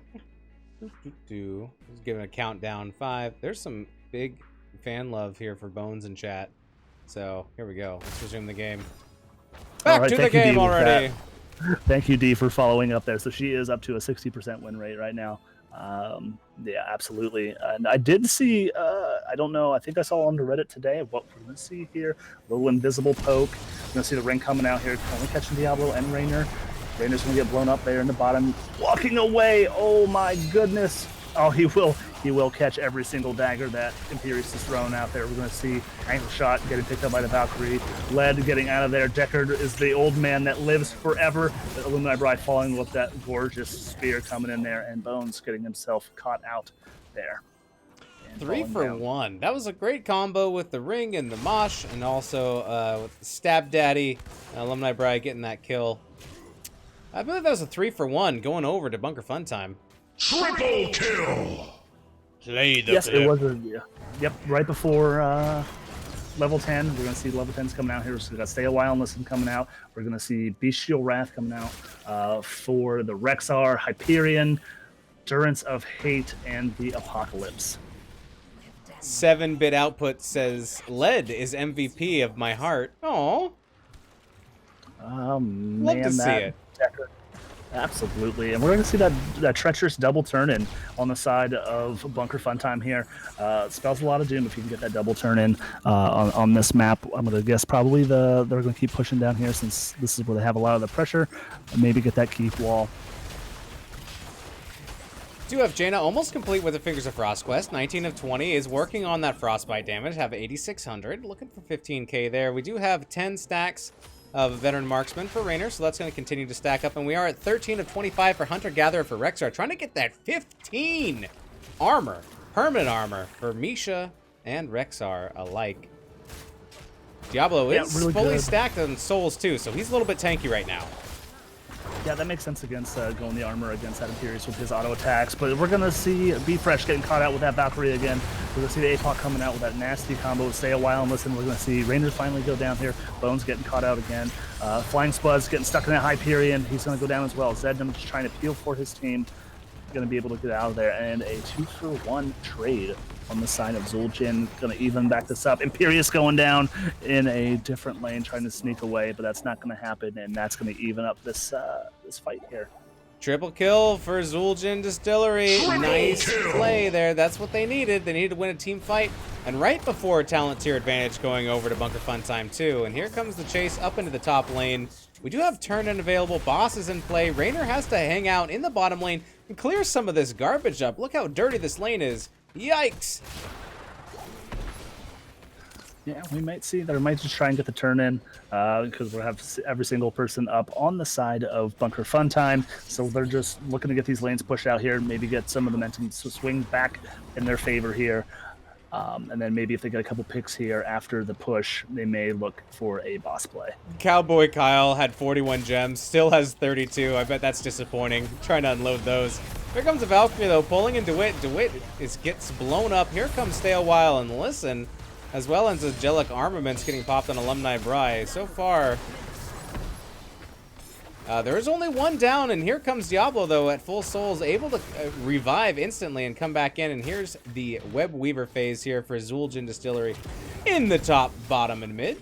Just giving a countdown. 5. There's some big fan love here for Bones in chat. So here we go. Let's resume the game. Back to the game already. Thank you, D, for following up there. So she is up to a 60% win rate right now. Yeah, absolutely. And I did see, I don't know, I think I saw on the Reddit today what we're going to see here. A little invisible poke. We're going to see the ring coming out here. Only catching Diablo and Raynor. Raynor's going to get blown up there in the bottom. Walking away. Oh, my goodness. Oh, he will catch every single dagger that Imperius is throwing out there. We're going to see ankle shot getting picked up by the Valkyrie. Led getting out of there. Deckard is the old man that lives forever. The Illuminati Bride falling with that gorgeous spear coming in there, and Bones getting himself caught out there. 3 for 1. That was a great combo with the ring and the mosh, and also with the Stab Daddy. Illuminati Bride getting that kill. I believe that was a 3 for 1 going over to Bunker Fun Time. Triple kill! Play the yes, clip. it was yep, right before level 10. We're going to see level 10s coming out here. So we've got Stay a While and Listen coming out. We're going to see Bestial Wrath coming out for the Rexar, Hyperion, Durance of Hate, and the Apocalypse. 7-bit output says lead is MVP of my heart. Oh, Man, love to see it. Decker. Absolutely, and we're going to see that treacherous double turn in on the side of Bunker Funtime here. Spells a lot of doom if you can get that double turn in on this map. I'm going to guess probably they're going to keep pushing down here since this is where they have a lot of the pressure. And maybe get that keep wall. Do have Jaina almost complete with the Fingers of Frost quest. 19 of 20 is working on that frostbite damage. Have 8,600. Looking for 15k there. We do have 10 stacks of Veteran Marksman for Raynor, so that's going to continue to stack up. And we are at 13 of 25 for Hunter Gatherer for Rexar, trying to get that 15 armor, permanent armor for Misha and Rexar alike. Diablo is really fully good. stacked on souls too, so he's a little bit tanky right now. Yeah, that makes sense against going the armor against that Imperius with his auto attacks. But we're going to see Be Fresh getting caught out with that Valkyrie again. We're going to see the APOC coming out with that nasty combo. Stay a while and listen. We're going to see Raynor finally go down here. Bones getting caught out again. Flying Spuds getting stuck in that Hyperion. He's going to go down as well. Zednam just trying to peel for his team. Going to be able to get out of there. And a 2-for-1 trade on the side of Zul'jin. Going to even back this up. Imperius going down in a different lane, trying to sneak away, but that's not going to happen, and that's going to even up this this fight here. Triple kill for Zul'jin Distillery. Nice play there. That's what they needed. They needed to win a team fight. And right before talent tier advantage going over to Bunker Funtime 2. And here comes the chase up into the top lane. We do have turn-in available. Bosses in play. Raynor has to hang out in the bottom lane and clear some of this garbage up. Look how dirty this lane is. Yikes. Yeah, we might see that. I might just try and get the turn in because we'll have every single person up on the side of Bunker Funtime. So they're just looking to get these lanes pushed out here, maybe get some of the momentum to swing back in their favor here. And then maybe if they get a couple picks here after the push, they may look for a boss play. Cowboy Kyle had 41 gems, still has 32. I bet that's disappointing. Trying to unload those. Here comes a Valkyrie though, pulling in DeWitt. DeWitt gets blown up. Here comes Stay a While and Listen, as well as Angelic Armaments getting popped on Alumni Bry. So far, there is only one down, and here comes Diablo though at full souls, able to revive instantly and come back in. And here's the Web Weaver phase here for Zul'jin Distillery in the top, bottom, and mid.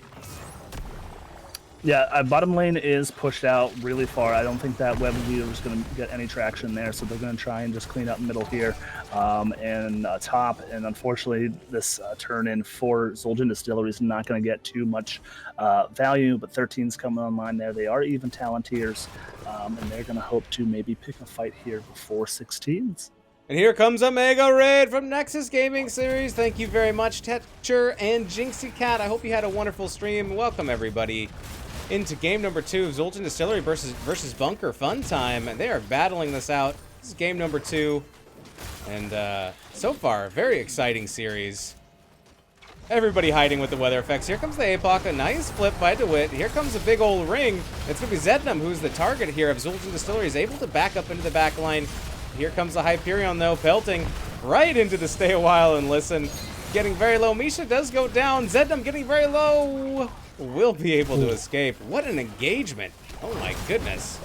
Yeah, bottom lane is pushed out really far. I don't think that Web Weaver is going to get any traction there, so they're going to try and just clean up middle here and top. And unfortunately, this turn-in for Zul'jin Distillery is not going to get too much value, but 13's coming online there. They are even talent tiers, and they're going to hope to maybe pick a fight here before 16s. And here comes a Mega Raid from Nexus Gaming Series. Thank you very much, Tetcher and Jinxie Cat. I hope you had a wonderful stream. Welcome, everybody, into game number 2 of Zul'jin Distillery versus Bunker Funtime. And they are battling this out. This is game number 2. And so far, a very exciting series. Everybody hiding with the weather effects. Here comes the APOC. A nice flip by DeWitt. Here comes a big old ring. It's going to be Zednam, who's the target here of Zul'jin Distillery. Is able to back up into the back line. Here comes the Hyperion, though, pelting right into the Stay a While and Listen. Getting very low. Misha does go down. Zednam getting very low. Will be able to escape. What an engagement. Oh, my goodness.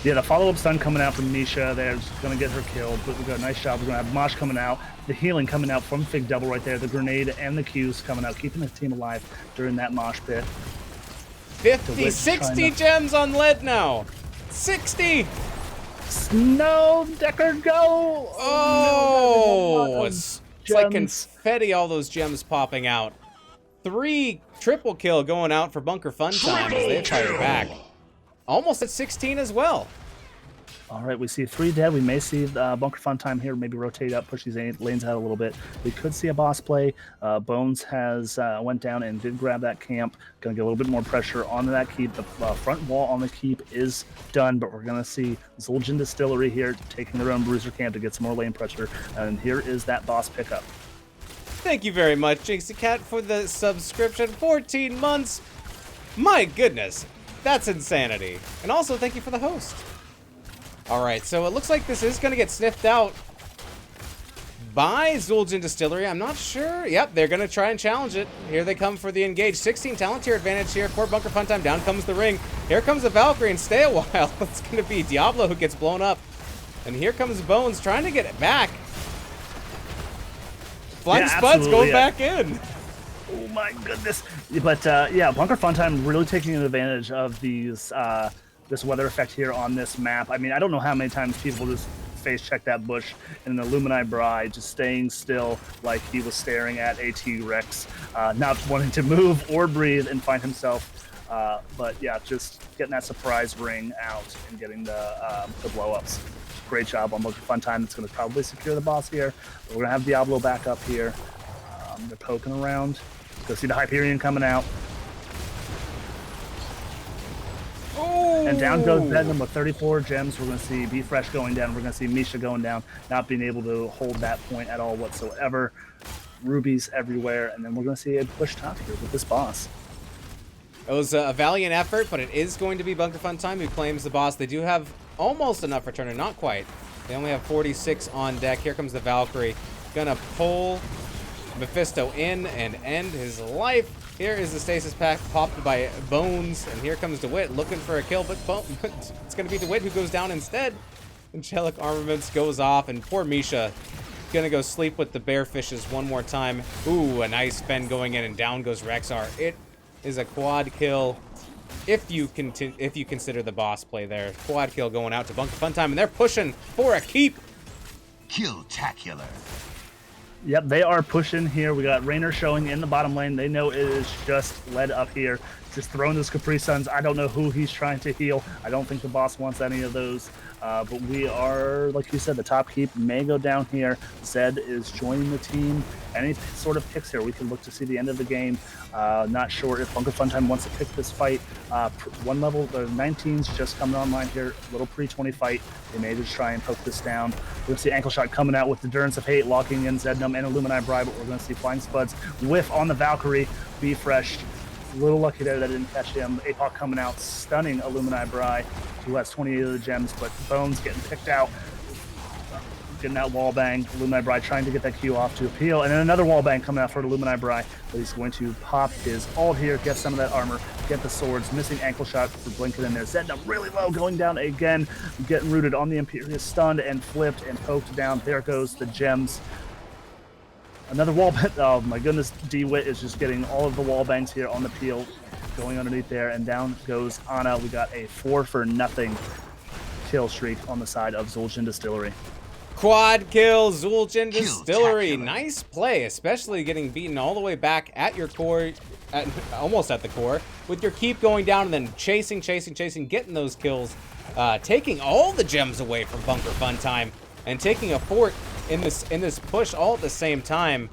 Yeah, the follow-up stun coming out from Misha. They're going to get her killed, but we've got a nice shot. We're going to have Mosh coming out. The healing coming out from Fig Double right there. The grenade and the Qs coming out, keeping the team alive during that Mosh pit. 50, 60 gems on lead now. 60. No, Decker, go! Oh, No, it's like confetti, all those gems popping out. 3 triple kill going out for Bunker Funtime as they fire back. Almost at 16 as well. All right, we see 3 dead. We may see Bunker Funtime here, maybe rotate up, push these lanes out a little bit. We could see a boss play. Bones has went down and did grab that camp. Going to get a little bit more pressure onto that keep. The front wall on the keep is done, but we're going to see Zul'jin Distillery here taking their own bruiser camp to get some more lane pressure. And here is that boss pickup. Thank you very much, Jinxie Cat, for the subscription. 14 months. My goodness, that's insanity. And also, thank you for the host. All right, so it looks like this is going to get sniffed out by Zul'jin Distillery. I'm not sure. Yep, they're going to try and challenge it. Here they come for the engage. 16 talent tier advantage here for Bunker Funtime. Down comes the ring. Here comes the Valkyrie, and Stay a While. It's going to be Diablo who gets blown up. And here comes Bones trying to get it back. Flying Yeah, Spud's going absolutely, back in. Oh my goodness! But yeah, Bunker Funtime really taking advantage of these this weather effect here on this map. I mean, I don't know how many times people just face check that bush in an Illumini Bride, just staying still like he was staring at a T-Rex, not wanting to move or breathe and find himself. But yeah, just getting that surprise ring out and getting the blow ups. Great job on Bunker Funtime. It's going to probably secure the boss here. We're going to have Diablo back up here. They're poking around. Go see the Hyperion coming out. Oh! And down goes Venom with 34 gems. We're going to see Be Fresh going down. We're going to see Misha going down, not being able to hold that point at all whatsoever. Rubies everywhere. And then we're going to see a push top here with this boss. It was a valiant effort, but it is going to be Bunker Funtime who claims the boss. They do have almost enough returner, not quite. They only have 46 on deck. Here comes the Valkyrie. Gonna pull Mephisto in and end his life. Here is the stasis pack popped by Bones, and here comes DeWitt looking for a kill, but it's going to be DeWitt who goes down instead. Angelic Armaments goes off, and poor Misha gonna go sleep with the bearfishes one more time. Ooh, a nice Fen going in, and down goes Rexar. It is a quad kill if you consider the boss play there. Quad kill going out to Bunker Funtime, and they're pushing for a keep. Kill-tacular. Yep, they are pushing here. We got Raynor showing in the bottom lane. They know it is just led up here. Just throwing those Capri Suns. I don't know who he's trying to heal. I don't think the boss wants any of those. But we are, like you said, the top keep may go down here. Zed is joining the team. Any sort of picks here, we can look to see the end of the game. Not sure if Bunker Funtime wants to pick this fight. One level, the 19's just coming online here. Little pre-20 fight. They may just try and poke this down. We're going to see Ankle Shot coming out with the Endurance of Hate, locking in Zednum and Illumini Bride. But we're going to see Flying Spuds whiff on the Valkyrie. Be Fresh. A little lucky there that didn't catch him. APOC coming out, stunning Illumini Bride, who has 28 of the gems, but Bones getting picked out. Getting that wall bang. Illumini Bride trying to get that Q off to appeal. And then another wall bang coming out for Illumini Bride. But he's going to pop his ult here, get some of that armor, get the swords. Missing Ankle Shot for blinking in there. Zednum really low, going down again. Getting rooted on the Imperius, stunned and flipped and poked down. There goes the gems. Another wall bang. Oh my goodness, DeWitt is just getting all of the wall bangs here on the peel. Going underneath there, and down goes Ana. We got a 4-for-0 kill streak on the side of Zul'jin Distillery. Quad kill, Zul'jin Distillery. Nice play, especially getting beaten all the way back at your core, almost at the core, with your keep going down and then chasing, getting those kills, taking all the gems away from Bunker Funtime, and taking a fort in this push all at the same time.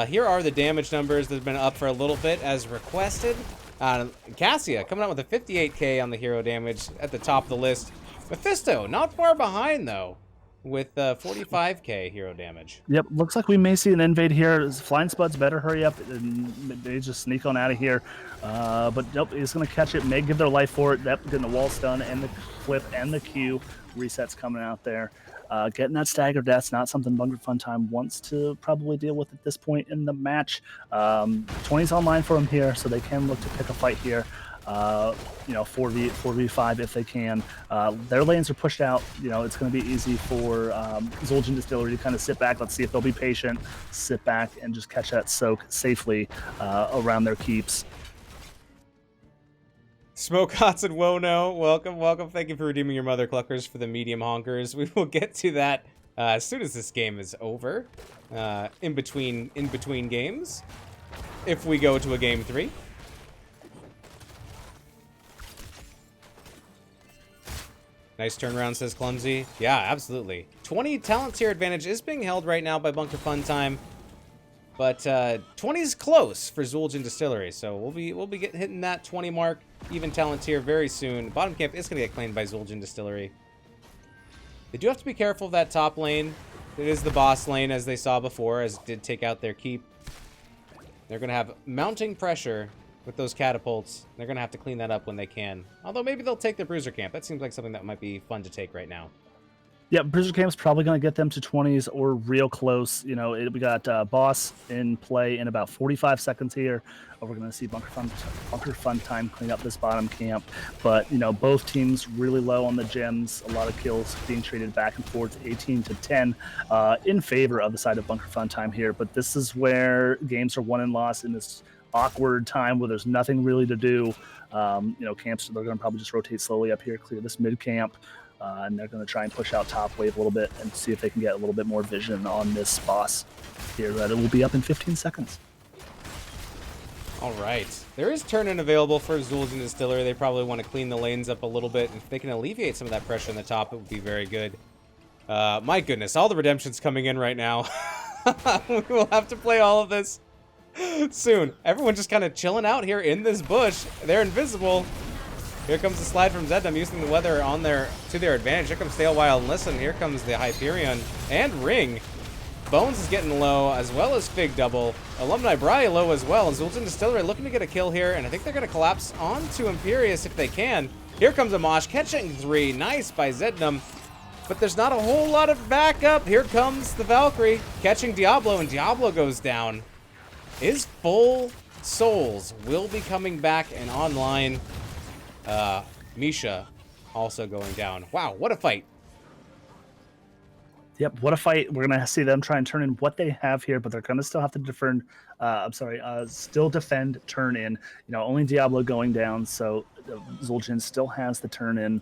Here are the damage numbers that have been up for a little bit as requested. Cassia coming out with a 58k on the hero damage at the top of the list. Mephisto not far behind though, with 45k hero damage. Yep, looks like we may see an invade here. Flying Spuds better hurry up and they just sneak on out of here. But nope, he's going to catch it, may give their life for it. Yep, getting the wall stun and the flip and the Q. Resets coming out there. Getting that stagger death's not something Bunker Funtime wants to probably deal with at this point in the match. 20's online for them here, so they can look to pick a fight here. 4v5 if they can. Their lanes are pushed out. It's going to be easy for Zul'jin Distillery to kind of sit back. Let's see if they'll be patient, sit back, and just catch that soak safely around their keeps. Smoke Hots and Wono, welcome. Thank you for redeeming your mother cluckers for the medium honkers. We will get to that as soon as this game is over. In between games, if we go to a game 3. Nice turnaround, says Clumsy. Yeah, absolutely. 20 talent tier advantage is being held right now by Bunker Funtime. But 20 is close for Zul'jin Distillery, so we'll be hitting that 20 mark, even talent tier very soon. Bottom camp is going to get claimed by Zul'jin Distillery. They do have to be careful of that top lane. It is the boss lane, as they saw before, as it did take out their keep. They're going to have mounting pressure with those catapults. They're going to have to clean that up when they can. Although maybe they'll take the bruiser camp. That seems like something that might be fun to take right now. Yeah, Bruiser Camp's probably going to get them to 20s or real close. You know, we got Boss in play in about 45 seconds here. We're going to see Bunker Fun Time clean up this bottom camp. But, you know, both teams really low on the gems. A lot of kills being traded back and forth, 18 to 10 in favor of the side of Bunker Fun Time here. But this is where games are won and lost in this awkward time where there's nothing really to do. You know, camps, they're going to probably just rotate slowly up here, clear this mid camp. And they're going to try and push out top wave a little bit and see if they can get a little bit more vision on this boss here. That it will be up in 15 seconds. All right. There is turn-in available for Zul'jin Distillery. They probably want to clean the lanes up a little bit. If they can alleviate some of that pressure on the top, it would be very good. My goodness, all the redemption's coming in right now. We will have to play all of this soon. Everyone just kind of chilling out here in this bush. They're invisible. Here comes the slide from Zednam using the weather to their advantage. Here comes Stale Wild and Listen. Here comes the Hyperion and Ring. Bones is getting low, as well as Fig Double. Alumni Bri low as well. And Zul'jin Distillery looking to get a kill here, and I think they're going to collapse onto Imperius if they can. Here comes Amash, catching 3. Nice by Zednam. But there's not a whole lot of backup. Here comes the Valkyrie, catching Diablo, and Diablo goes down. His full souls will be coming back and online. Misha also going down. Wow, what a fight. Yep, what a fight. We're going to see them try and turn in what they have here, but they're going to still have to still defend turn in. You know, only Diablo going down, so Zul'jin still has the turn in.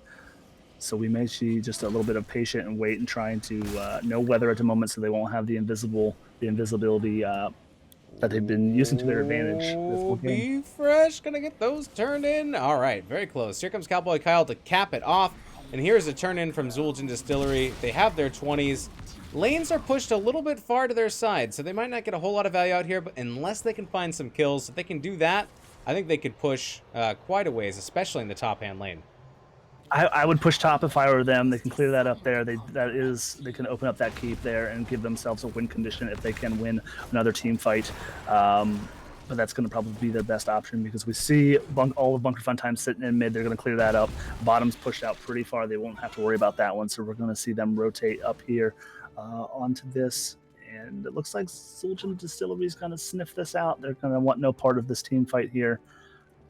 So we may see just a little bit of patient and wait and trying to no weather at the moment, so they won't have the invisibility that they've been using to their advantage. Be fresh, gonna get those turned in. All right, very close. Here comes Cowboy Kyle to cap it off. And here's a turn in from Zul'jin Distillery. They have their 20s. Lanes are pushed a little bit far to their side, so they might not get a whole lot of value out here, but unless they can find some kills, if they can do that, I think they could push quite a ways, especially in the top hand lane. I would push top if I were them. They can clear that up there. They can open up that keep there and give themselves a win condition if they can win another team fight. But that's going to probably be their best option because we see all of Bunker Fun Time sitting in mid. They're going to clear that up. Bottom's pushed out pretty far. They won't have to worry about that one. So we're going to see them rotate up here onto this. And it looks like Zul'jin Distillery is going to sniff this out. They're going to want no part of this team fight here.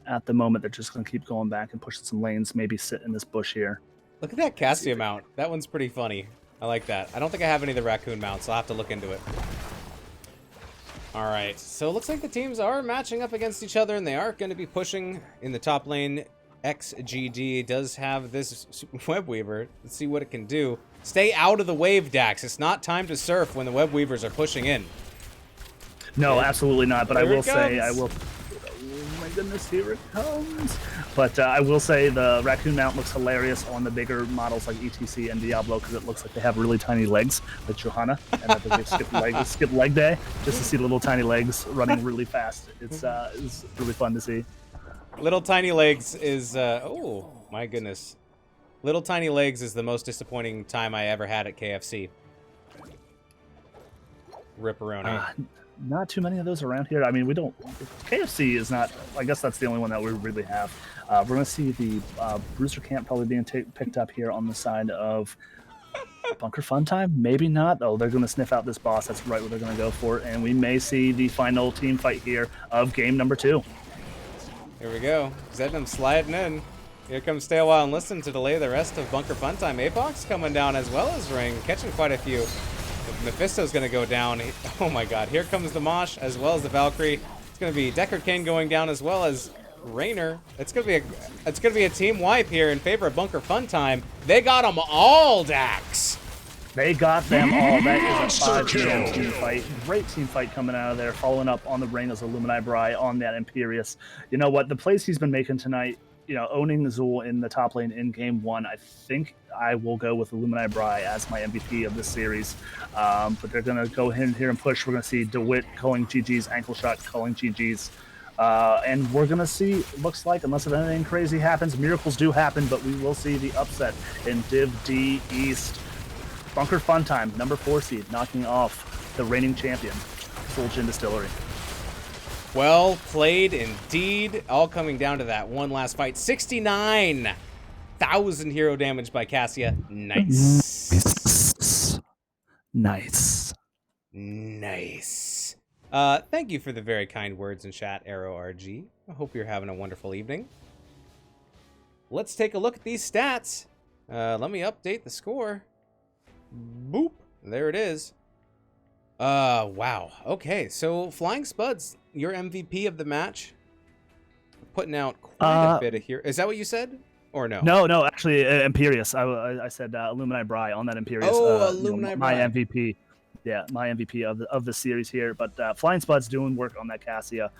At the moment, they're just going to keep going back and pushing some lanes, maybe sit in this bush here. Look at that Cassia mount. That one's pretty funny. I like that. I don't think I have any of the raccoon mounts. I'll have to look into it. All right, so it looks like the teams are matching up against each other, and they are going to be pushing in the top lane. XGD does have this Web Weaver. Let's see what it can do. Stay out of the wave, Dax. It's not time to surf when the Web Weavers are pushing in. No, absolutely not. But I will say, oh my goodness, here it comes. But I will say the raccoon mount looks hilarious on the bigger models like ETC and Diablo because it looks like they have really tiny legs like Johanna, and that they skip leg day just to see little tiny legs running really fast. It's really fun to see. Little tiny legs is oh my goodness. Little tiny legs is the most disappointing time I ever had at KFC. Ripperoni. Not too many of those around here. I mean, we don't. KFC is not. I guess that's the only one that we really have. We're going to see the Brewster Camp probably being picked up here on the side of Bunker Fun Time. Maybe not. Oh, they're going to sniff out this boss. That's right what they're going to go for. And we may see the final team fight here of game number 2. Here we go. Zednam sliding in. Here comes Stay a While and Listen to delay the rest of Bunker Fun Time. Apox coming down as well as Ring, catching quite a few. Mephisto's going to go down. Oh my god. Here comes the Mosh as well as the Valkyrie. It's going to be Deckard Kane going down as well as Raynor. It's going to be a team wipe here in favor of Bunker Fun Time. They got them all, Dax. They got them all. That is a 5-man team fight. Great team fight coming out of there. Following up on the Ring as Illumini Bri on that Imperius. You know what? The plays he's been making tonight, you know, owning Zul in the top lane in game 1, I think I will go with Illumini Bri as my MVP of this series. But they're going to go in here and push. We're going to see DeWitt calling GG's, Ankle Shot calling GG's. And we're going to see, looks like, unless anything crazy happens, miracles do happen, but we will see the upset in Div D East. Bunker Fun Time, number 4 seed, knocking off the reigning champion, Zul'jin Distillery. Well played indeed. All coming down to that one last fight. 69,000 hero damage by Cassia. Nice. Nice. Nice. Thank you for the very kind words in chat, Arrow RG. I hope you're having a wonderful evening. Let's take a look at these stats. Let me update the score. Boop. There it is. Wow. Okay, so Flying Spuds, your MVP of the match. Putting out quite a bit of here. Is that what you said? Or no? No, actually, Imperius. I said Illumini Bry on that Imperius. Oh, Illumini my Bry. MVP. Yeah, my MVP of the series here. But Flying Spud's doing work on that Cassia.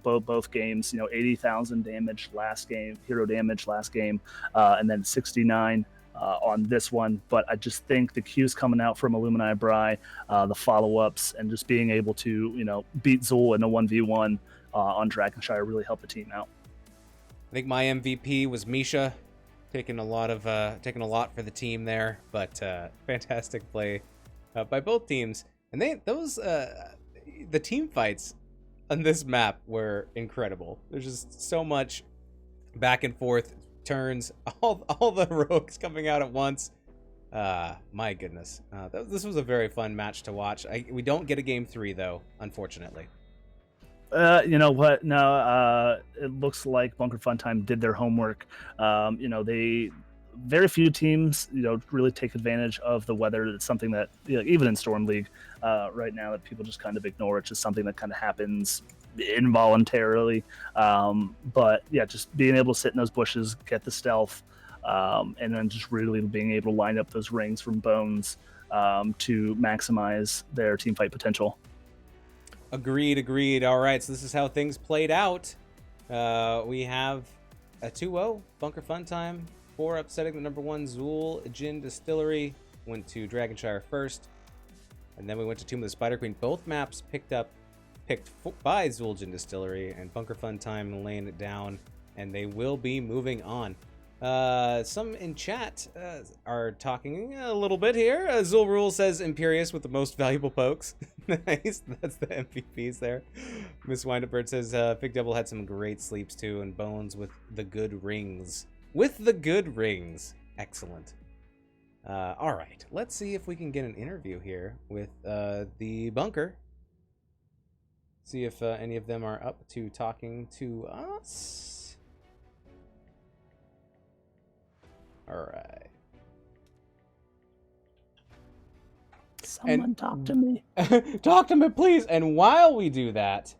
Both games. 80,000 damage last game, hero damage last game, and then 69 on this one. But I just think the Q's coming out from Illumini Bry, the follow-ups, and just being able to beat Zul in a 1v1 on Dragonshire really helped the team out. I think my MVP was Misha, taking a lot for the team there, but fantastic play by both teams. And the team fights on this map were incredible. There's just so much back and forth turns, all the rogues coming out at once. My goodness, this was a very fun match to watch. We don't get a game 3 though, unfortunately. You know what? No, it looks like Bunker Fun Time did their homework. They very few teams, really take advantage of the weather. It's something that, even in Storm League, right now, that people just kind of ignore. It's just something that kind of happens involuntarily. But yeah, just being able to sit in those bushes, get the stealth, and then just really being able to line up those rings from Bones to maximize their team fight potential. Agreed. All right, so this is how things played out. We have a 2-0 Bunker Fun Time, 4 upsetting the number 1 Zul Jin Distillery. Went to Dragonshire first, and then we went to Tomb of the Spider Queen. Both maps picked by Zul Jin Distillery, and Bunker Fun Time laying it down, and they will be moving on. Some in chat are talking a little bit here. Zul Rule says Imperius with the most valuable pokes. Nice, that's the MVPs there. Miss Windupbird says Big Devil had some great sleeps too, and Bones with the good rings. Excellent. All right, let's see if we can get an interview here with the Bunker. See if any of them are up to talking to us. All right. Someone talk to me. Talk to me, please. And while we do that,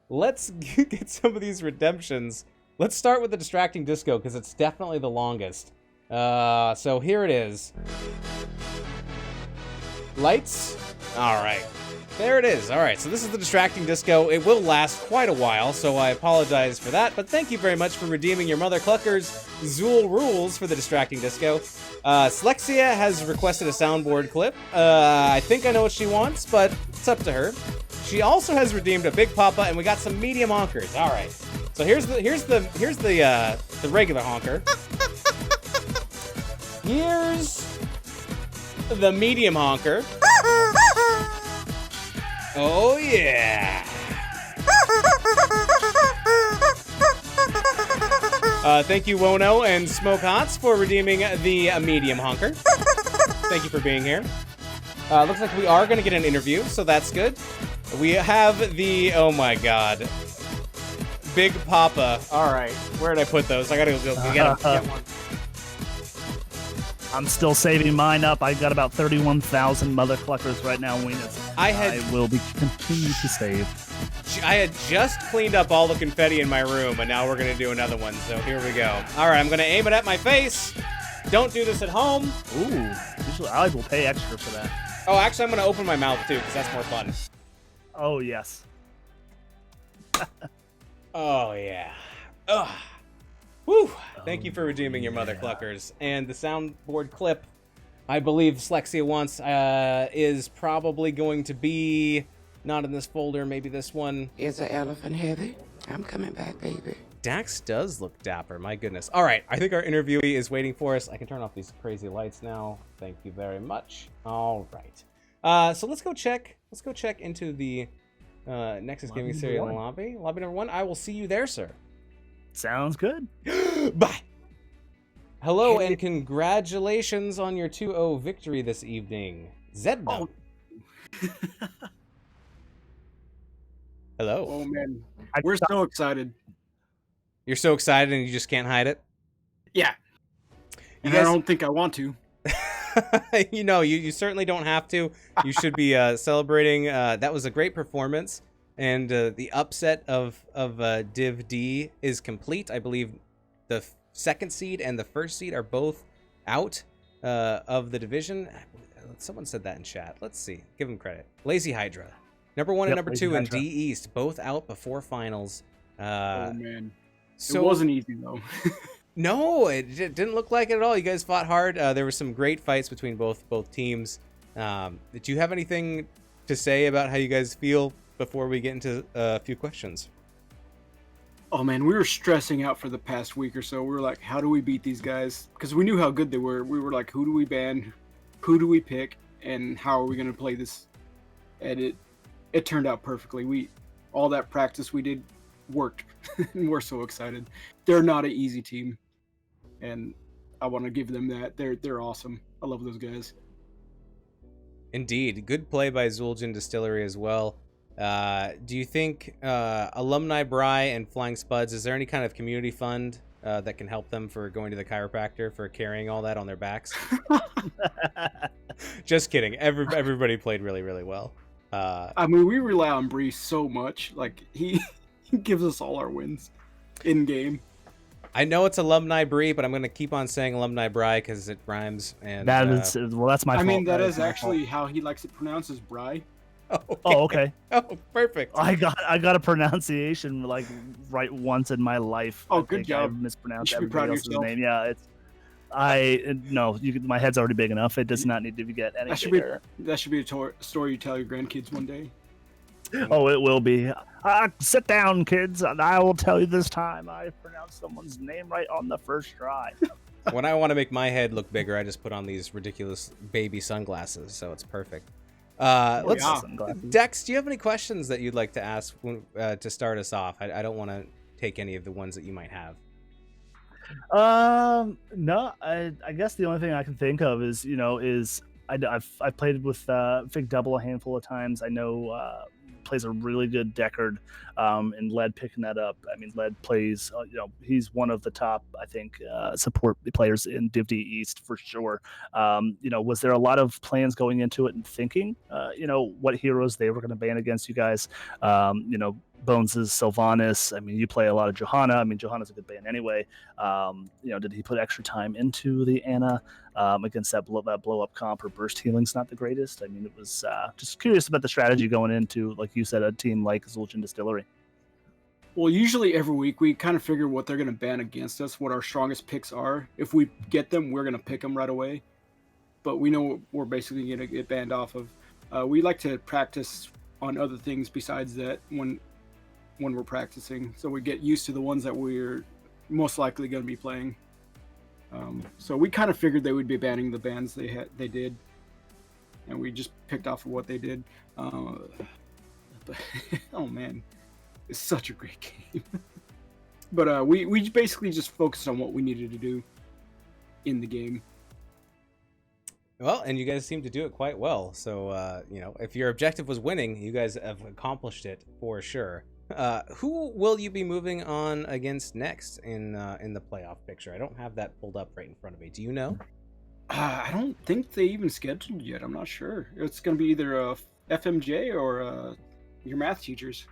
let's get some of these redemptions. Let's start with the Distracting Disco, because it's definitely the longest. So here it is. Lights? All right. There it is. All right, so this is the Distracting Disco. It will last quite a while, so I apologize for that. But thank you very much for redeeming your Mother Clucker's Zul Rules for the Distracting Disco. Slexia has requested a soundboard clip. I think I know what she wants, but it's up to her. She also has redeemed a Big Papa, and we got some medium honkers. All right. So here's the regular honker. Here's the medium honker. Oh, yeah. Thank you, Wono and Smoke Hots, for redeeming the medium honker. Thank you for being here. Looks like we are going to get an interview, so that's good. We have the, oh my god, Big Papa. All right, where did I put those? I got to go get one. I'm still saving mine up. I got about 31,000 Mother Cluckers right now, Weenus. I will be continue to save. I had just cleaned up all the confetti in my room, and now we're going to do another one, so here we go. All right, I'm going to aim it at my face. Don't do this at home. Ooh, usually I will pay extra for that. Oh, actually, I'm going to open my mouth, too, because that's more fun. Oh, yes. Oh, yeah. Ugh. Woo! Thank you for redeeming your Mother Cluckers. And the soundboard clip, I believe Slexia wants, is probably going to be not in this folder, maybe this one. Is the elephant heavy? I'm coming back, baby. Dax does look dapper, my goodness. All right, I think our interviewee is waiting for us. I can turn off these crazy lights now. Thank you very much. All right. So let's go check into the Nexus Gaming Serial lobby. Lobby number 1. I will see you there, sir. Sounds good. Bye. Hello and congratulations on your 2-0 victory this evening, Zedna. Oh. Hello. Oh man, we're so excited. You're so excited and you just can't hide it? Yeah. You And guys... I don't think I want to. you certainly don't have to. You should be celebrating. That was a great performance. And the upset of Div D is complete. I believe the second seed and the first seed are both out of the division. Someone said that in chat. Let's see. Give them credit. Lazy Hydra. Number 1 and number 2 in D East, both out before finals. Oh, man. So, it wasn't easy, though. No, it didn't look like it at all. You guys fought hard. There were some great fights between both teams. Did you have anything to say about how you guys feel before we get into a few questions? Oh, man, we were stressing out for the past week or so. We were like, how do we beat these guys? Because we knew how good they were. We were like, who do we ban? Who do we pick? And how are we going to play this? And it turned out perfectly. All that practice we did worked. And we're so excited. They're not an easy team. And I want to give them that. They're awesome. I love those guys. Indeed. Good play by Zul'jin Distillery as well. Do you think Alumni Bry and Flying Spuds, is there any kind of community fund that can help them for going to the chiropractor for carrying all that on their backs? Just kidding. Everybody played really, really well. I mean, we rely on Bree so much. Like, he gives us all our wins in game. I know it's Alumni Bree, but I'm going to keep on saying Alumni Bry because it rhymes. And that is, well, that's my fault. I mean, that is my actually fault. how he likes it pronounced, is Bry. Oh, okay. Oh, perfect. I got a pronunciation like right once in my life. Oh, I good think job. I mispronounced You should be proud everybody of else's yourself. name. Yeah, no. My head's already big enough. It does not need to get any bigger. That should be a story you tell your grandkids one day. Oh, it will be. Sit down, kids, and I will tell you this time I pronounced someone's name right on the first try. When I want to make my head look bigger, I just put on these ridiculous baby sunglasses, so it's perfect. Dex, do you have any questions that you'd like to ask to start us off? I don't want to take any of the ones that you might have. No, I guess the only thing I can think of is I've played with Fig Double a handful of times. I know plays a really good Deckard, and Led picking that up. I mean, Led plays, he's one of the top, I think, support players in Div D East for sure. Was there a lot of plans going into it and thinking, what heroes they were going to ban against you guys? Bones' Sylvanas. I mean, you play a lot of Johanna. I mean, Johanna's a good ban anyway. Did he put extra time into the Anna against that blow up comp, or burst healing's not the greatest? I mean, it was just curious about the strategy going into, like you said, a team like Zul'jin Distillery. Well, usually every week we kind of figure what they're going to ban against us, what our strongest picks are. If we get them, we're going to pick them right away. But we know what we're basically going to get banned off of. We like to practice on other things besides that when we're practicing, so we get used to the ones that we're most likely going to be playing. So we kind of figured they would be banning the bans they did, and we just picked off of what they did. But oh man, it's such a great game. But we basically just focused on what we needed to do in the game. Well, and you guys seem to do it quite well. So if your objective was winning, you guys have accomplished it for sure. Who will you be moving on against next in the playoff picture? I don't have that pulled up right in front of me. Do you know? I don't think they even scheduled yet. I'm not sure. It's going to be either FMJ or your math teachers.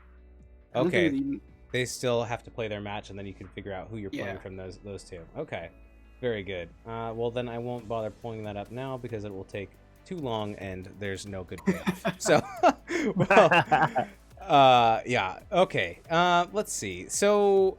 Okay. They still have to play their match, and then you can figure out who you're playing from those two. Okay. Very good. Well, then I won't bother pulling that up now because it will take too long, and there's no good payoff. So, yeah. Okay. Let's see. So,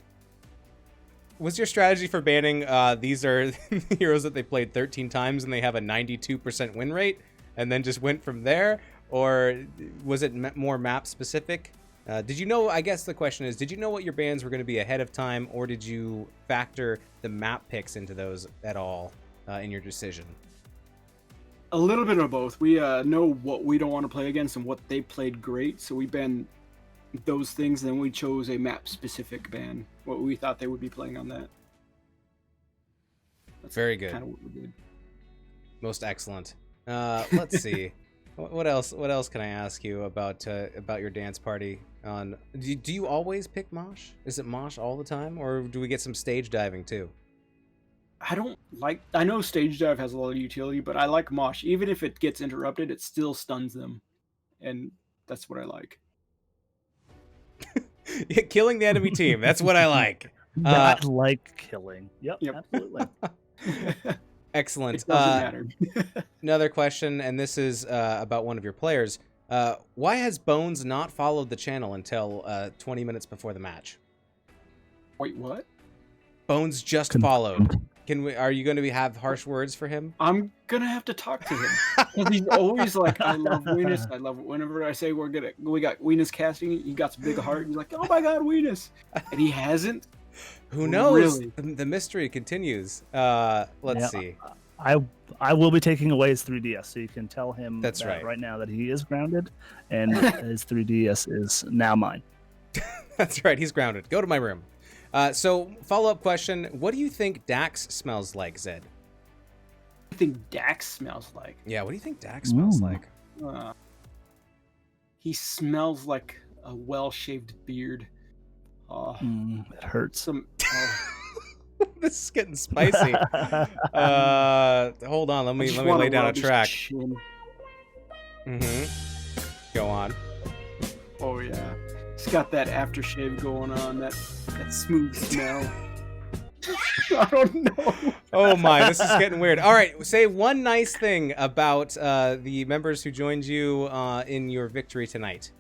was your strategy for banning these are heroes that they played 13 times and they have a 92% win rate, and then just went from there, or was it more map specific? Did you know? I guess the question is, did you know what your bans were going to be ahead of time, or did you factor the map picks into those at all in your decision? A little bit of both. We know what we don't want to play against and what they played great, so we banned those things, and then we chose a map-specific ban, what we thought they would be playing on that. That's Very good. Kind of what we did. Most excellent. Let's see. What else? What else can I ask you about your dance party? Do you always pick mosh? Is it mosh all the time, or do we get some stage diving too? I know stage dive has a lot of utility, but I like mosh. Even if it gets interrupted, it still stuns them, and that's what I like. Killing the enemy team. That's what I like. I like killing. Yep. Absolutely. Excellent. It doesn't matter. Another question, and this is about one of your players. Why has Bones not followed the channel until 20 minutes before the match? Wait, what? Bones just followed. Are you going to have harsh words for him? I'm gonna have to talk to him. 'Cause he's always like, I love Weenus. I love it. Whenever I say we got Weenus casting, he got a big heart. He's like, oh my god, Weenus, and he hasn't. Who knows? Really? The mystery continues. Let's see. I will be taking away his 3DS, so you can tell him That's right. right now that he is grounded, and his 3DS is now mine. That's right. He's grounded. Go to my room. So, follow-up question. What do you think Dax smells like, Zed? I think Dax smells like. Yeah, what do you think Dax smells like? He smells like a well-shaved beard. It hurts. This is getting spicy. Hold on. Let me lay down a track. Go on. Oh yeah, it's got that aftershave going on. That smooth smell. I don't know. Oh my, this is getting weird. All right, say one nice thing about the members who joined you in your victory tonight.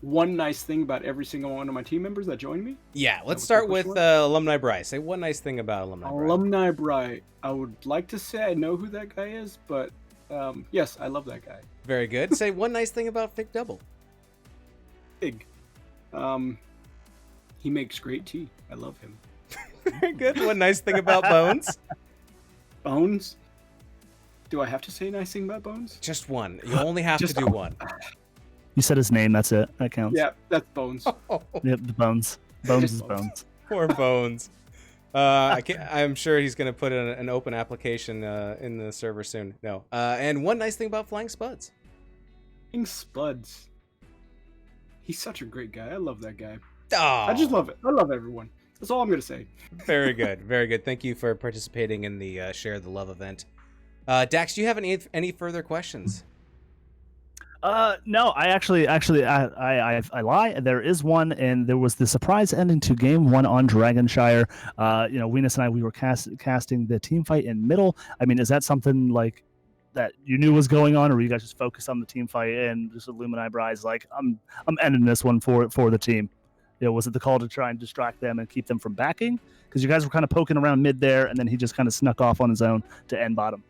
One nice thing about every single one of my team members that joined me? Yeah, let's start with Alumni Bryce. Say one nice thing about Alumni Bryce. Alumni Bryce. I would like to say I know who that guy is, but yes, I love that guy. Very good. Say one nice thing about Fig Double. Fig. He makes great tea. I love him. Very good. One nice thing about Bones. Bones? Do I have to say a nice thing about Bones? Just one. You only have to do one. You said his name. That's it. That counts. Yeah, that's Bones. Yep, the Bones. Bones is Bones. Poor Bones. I'm sure he's going to put an open application in the server soon. No. And one nice thing about Flying Spuds. Flying Spuds. He's such a great guy. I love that guy. Oh. I just love it. I love everyone. That's all I'm going to say. Very good. Very good. Thank you for participating in the Share the Love event. Dax, do you have any further questions? No, I lie. There is one, and there was the surprise ending to Game 1 on Dragonshire. Weenus and I, we were casting the team fight in middle. I mean, is that something like that you knew was going on, or were you guys just focused on the team fight and just Illuminati Brides like, I'm ending this one for the team? Was it the call to try and distract them and keep them from backing? Because you guys were kind of poking around mid there, and then he just kind of snuck off on his own to end bottom.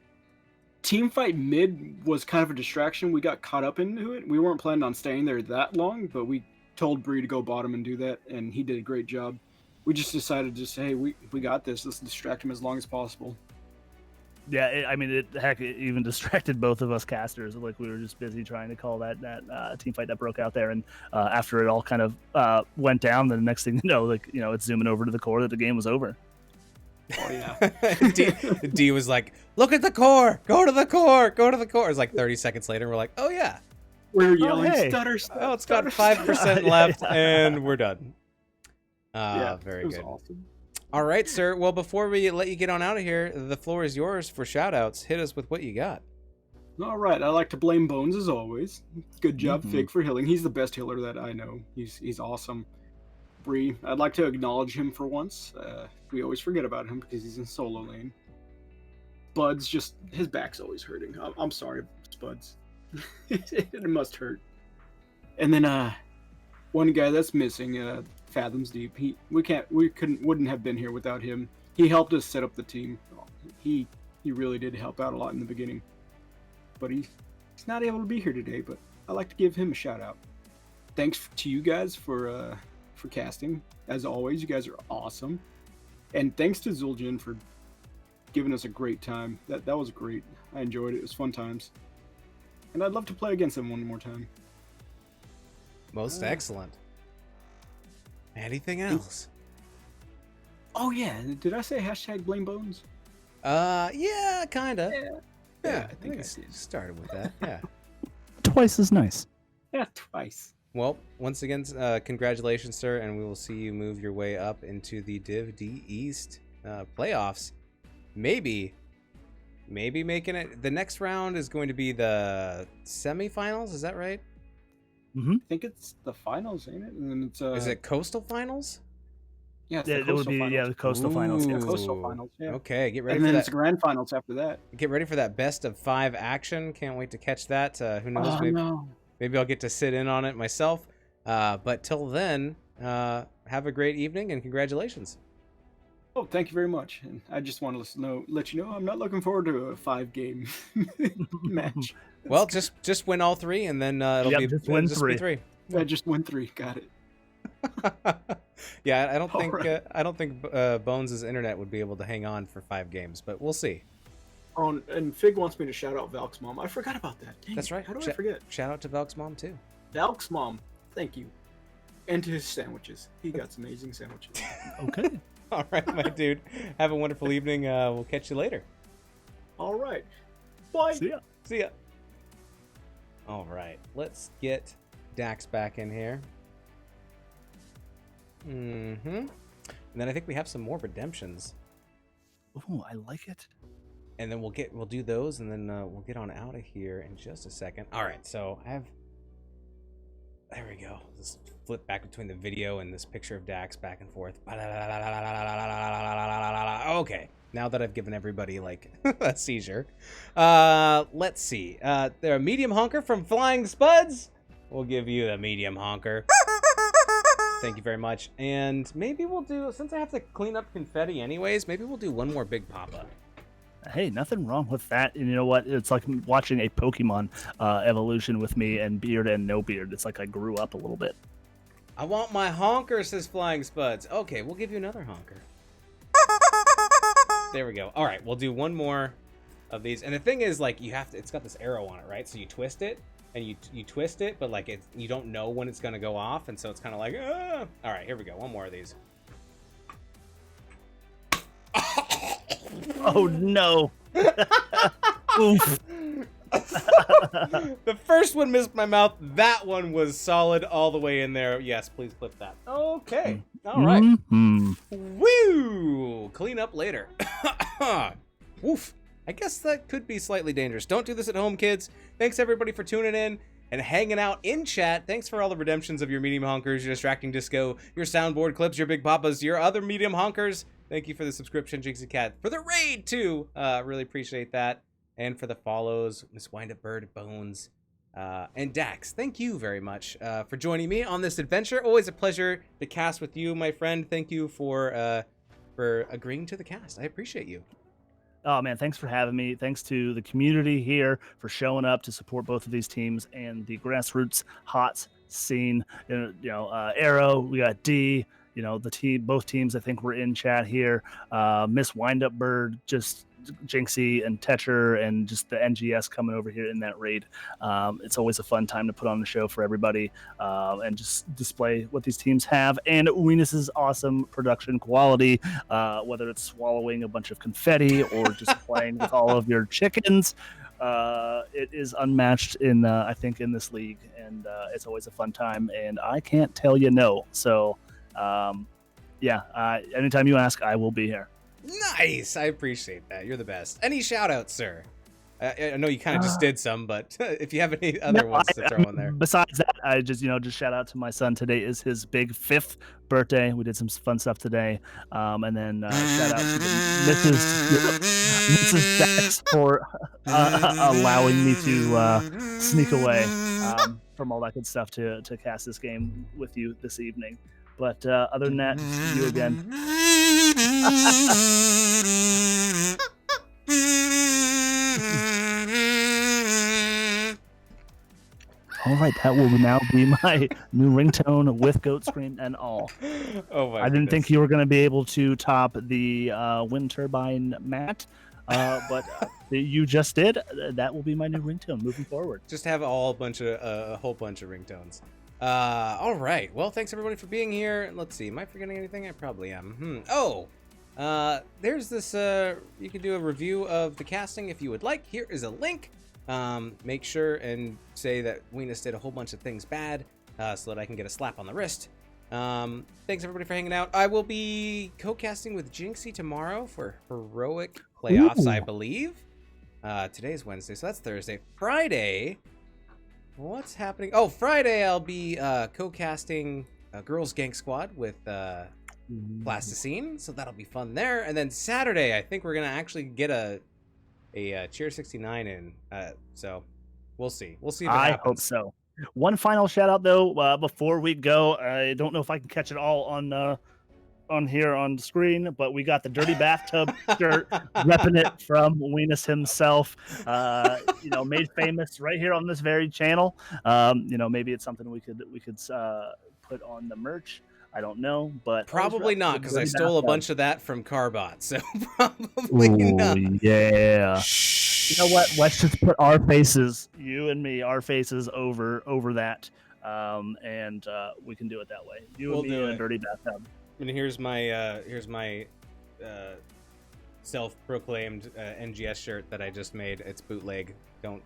Team fight mid was kind of a distraction. We got caught up into it. We weren't planning on staying there that long, but we told Bree to go bottom and do that, and he did a great job. We just decided to say, hey, we got this. Let's distract him as long as possible. Yeah, it even distracted both of us casters. Like, we were just busy trying to call that team fight that broke out there, and after it all kind of went down, then the next thing you know, it's zooming over to the core that the game was over. Oh yeah. D was like, look at the core, go to the core, go to the core. It's like 30 seconds later, and we're like, oh yeah. We're yelling, hey. stutter, Oh, it's got 5% left, and we're done. Yeah, very it was good. awesome. All right, sir. Well, before we let you get on out of here, the floor is yours for shout-outs. Hit us with what you got. All right, I like to blame Bones as always. Good job, Fig, for healing. He's the best healer that I know. He's awesome. Bree, I'd like to acknowledge him for once. We always forget about him because he's in solo lane. Spuds, just his back's always hurting. I'm sorry, Spuds. It must hurt. And then one guy that's missing, Fathoms Deep. Wouldn't have been here without him. He helped us set up the team. He really did help out a lot in the beginning. But he's not able to be here today, but I'd like to give him a shout out. Thanks to you guys for casting. As always, you guys are awesome. And thanks to Zul'jin for giving us a great time. That was great. I enjoyed it. It was fun times. And I'd love to play against him one more time. Most excellent. Anything else? Oh yeah, did I say hashtag blame bones? Yeah, kinda. Yeah, I think I did. started with that. Yeah. Twice as nice. Yeah, twice. Well, once again, congratulations, sir, and we will see you move your way up into the Div D East playoffs. Maybe making it. The next round is going to be the semifinals. Is that right? Mm-hmm. I think it's the finals, ain't it? And then it's Is it coastal finals? Yeah, it's Yeah, the it would coastal be finals. the coastal finals. Yeah, Yes. coastal finals. Yeah. Okay, get ready And for then that. it's grand finals after that. Get ready for that best of 5 action. Can't wait to catch that. Who knows? Oh no. Maybe I'll get to sit in on it myself. But till then, have a great evening and congratulations. Oh, thank you very much. And I just want to let you know I'm not looking forward to a 5-game match. Well, just win all 3, and then it'll be just win just three. be 3. I just win 3. Got it. Yeah, I don't All think right. I don't think Bones' internet would be able to hang on for 5 games, but we'll see. Oh, and Fig wants me to shout out Valk's mom. I forgot about that. Dang That's it. right. How do I forget? Shout out to Velk's mom too. Valk's mom. Thank you. And to his sandwiches. He got some amazing sandwiches. Okay. All right, my dude. Have a wonderful evening. We'll catch you later. All right. Bye. See ya. See ya. All right, let's get Dax back in here. And then I think we have some more redemptions, Oh, I like it. and then we'll do those, and then we'll get on out of here in just a second. All right, so there we go. Just flip back between the video and this picture of Dax back and forth. Okay, now that I've given everybody like a seizure, let's see. They're a medium honker from Flying Spuds. We'll give you the medium honker. Thank you very much. And maybe we'll do, since I have to clean up confetti anyways, maybe we'll do one more Big Papa. Hey, nothing wrong with that. And you know what? It's like watching a Pokemon evolution with me and beard and no beard. It's like I grew up a little bit. I want my honker, says Flying Spuds. Okay, we'll give you another honker. There we go. All right, we'll do one more of these. And the thing is, like, you have to, it's got this arrow on it, right? So you twist it, and you twist it, but like you don't know when it's gonna go off, and so it's kind of like, ah. All right, here we go. One more of these. Oh no! Oof. The first one missed my mouth. That one was solid all the way in there. Yes, please clip that. Okay. All right. Mhm. Woo! Clean up later. Woof. I guess that could be slightly dangerous. Don't do this at home, kids. Thanks everybody for tuning in and hanging out in chat. Thanks for all the redemptions of your medium honkers, your distracting disco, your soundboard clips, your big papas, your other medium honkers. Thank you for the subscription, Jinxie Cat, for the raid too. Really appreciate that. And for the follows, Miss Wind Up Bird, Bones, and Dax. Thank you very much for joining me on this adventure. Always a pleasure to cast with you, my friend. Thank you for agreeing to the cast. I appreciate you. Oh man, thanks for having me. Thanks to the community here for showing up to support both of these teams and the grassroots HOTS scene. Arrow, we got D. Both teams I think were in chat here. Miss Windup Bird, just Jinxie and Tetcher, and just the NGS coming over here in that raid. It's always a fun time to put on the show for everybody and just display what these teams have and Weenus's awesome production quality, whether it's swallowing a bunch of confetti or just playing with all of your chickens. It is unmatched in I think in this league, and it's always a fun time, and I can't tell you no. So anytime you ask, I will be here. Nice. I appreciate that. You're the best. Any shout outs, sir? I know you kind of just did some, but if you have any other ones to throw in there. Besides that, I just shout out to my son. Today is his big 5th birthday. We did some fun stuff today. And then shout out to Mrs. Dax for allowing me to sneak away from all that good stuff to cast this game with you this evening. But other than that, see you again. All right, that will now be my new ringtone with goat scream and all. Oh my! I didn't think you were going to be able to top the wind turbine mat, but you just did. That will be my new ringtone moving forward. Just have a whole bunch of ringtones. All right. Well, thanks everybody for being here. Let's see. Am I forgetting anything? I probably am. Oh, there's this, you can do a review of the casting if you would like. Here is a link. Make sure and say that Weenus did a whole bunch of things bad, so that I can get a slap on the wrist. Thanks everybody for hanging out. I will be co-casting with Jinxie tomorrow for Heroic Playoffs, I believe. Today's Wednesday, so that's Thursday. Friday, what's happening? Oh, Friday I'll be co-casting Girls Gang Squad with Plasticine, so that'll be fun there. And then Saturday, I think we're gonna actually get a Cheer 69 in. So we'll see. We'll see if it I happens. hope so. One final shout out though, before we go. I don't know if I can catch it all on here on the screen, but we got the Dirty Bathtub shirt, repping it from Weenus himself. Made famous right here on this very channel. Maybe it's something we could put on the merch. I don't know, but Probably not, because I stole a bunch of that from Carbot, so probably not. Yeah. Shh. You know what? Let's just put our faces, you and me, our faces over that, and we can do it that way. We'll and me do and it. Dirty Bathtub. And here's my self-proclaimed NGS shirt that I just made. It's bootleg. Don't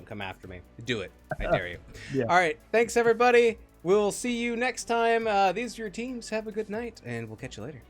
come after me. Do it. I dare you. Yeah. All right. Thanks everybody. We'll see you next time. These are your teams. Have a good night, and we'll catch you later.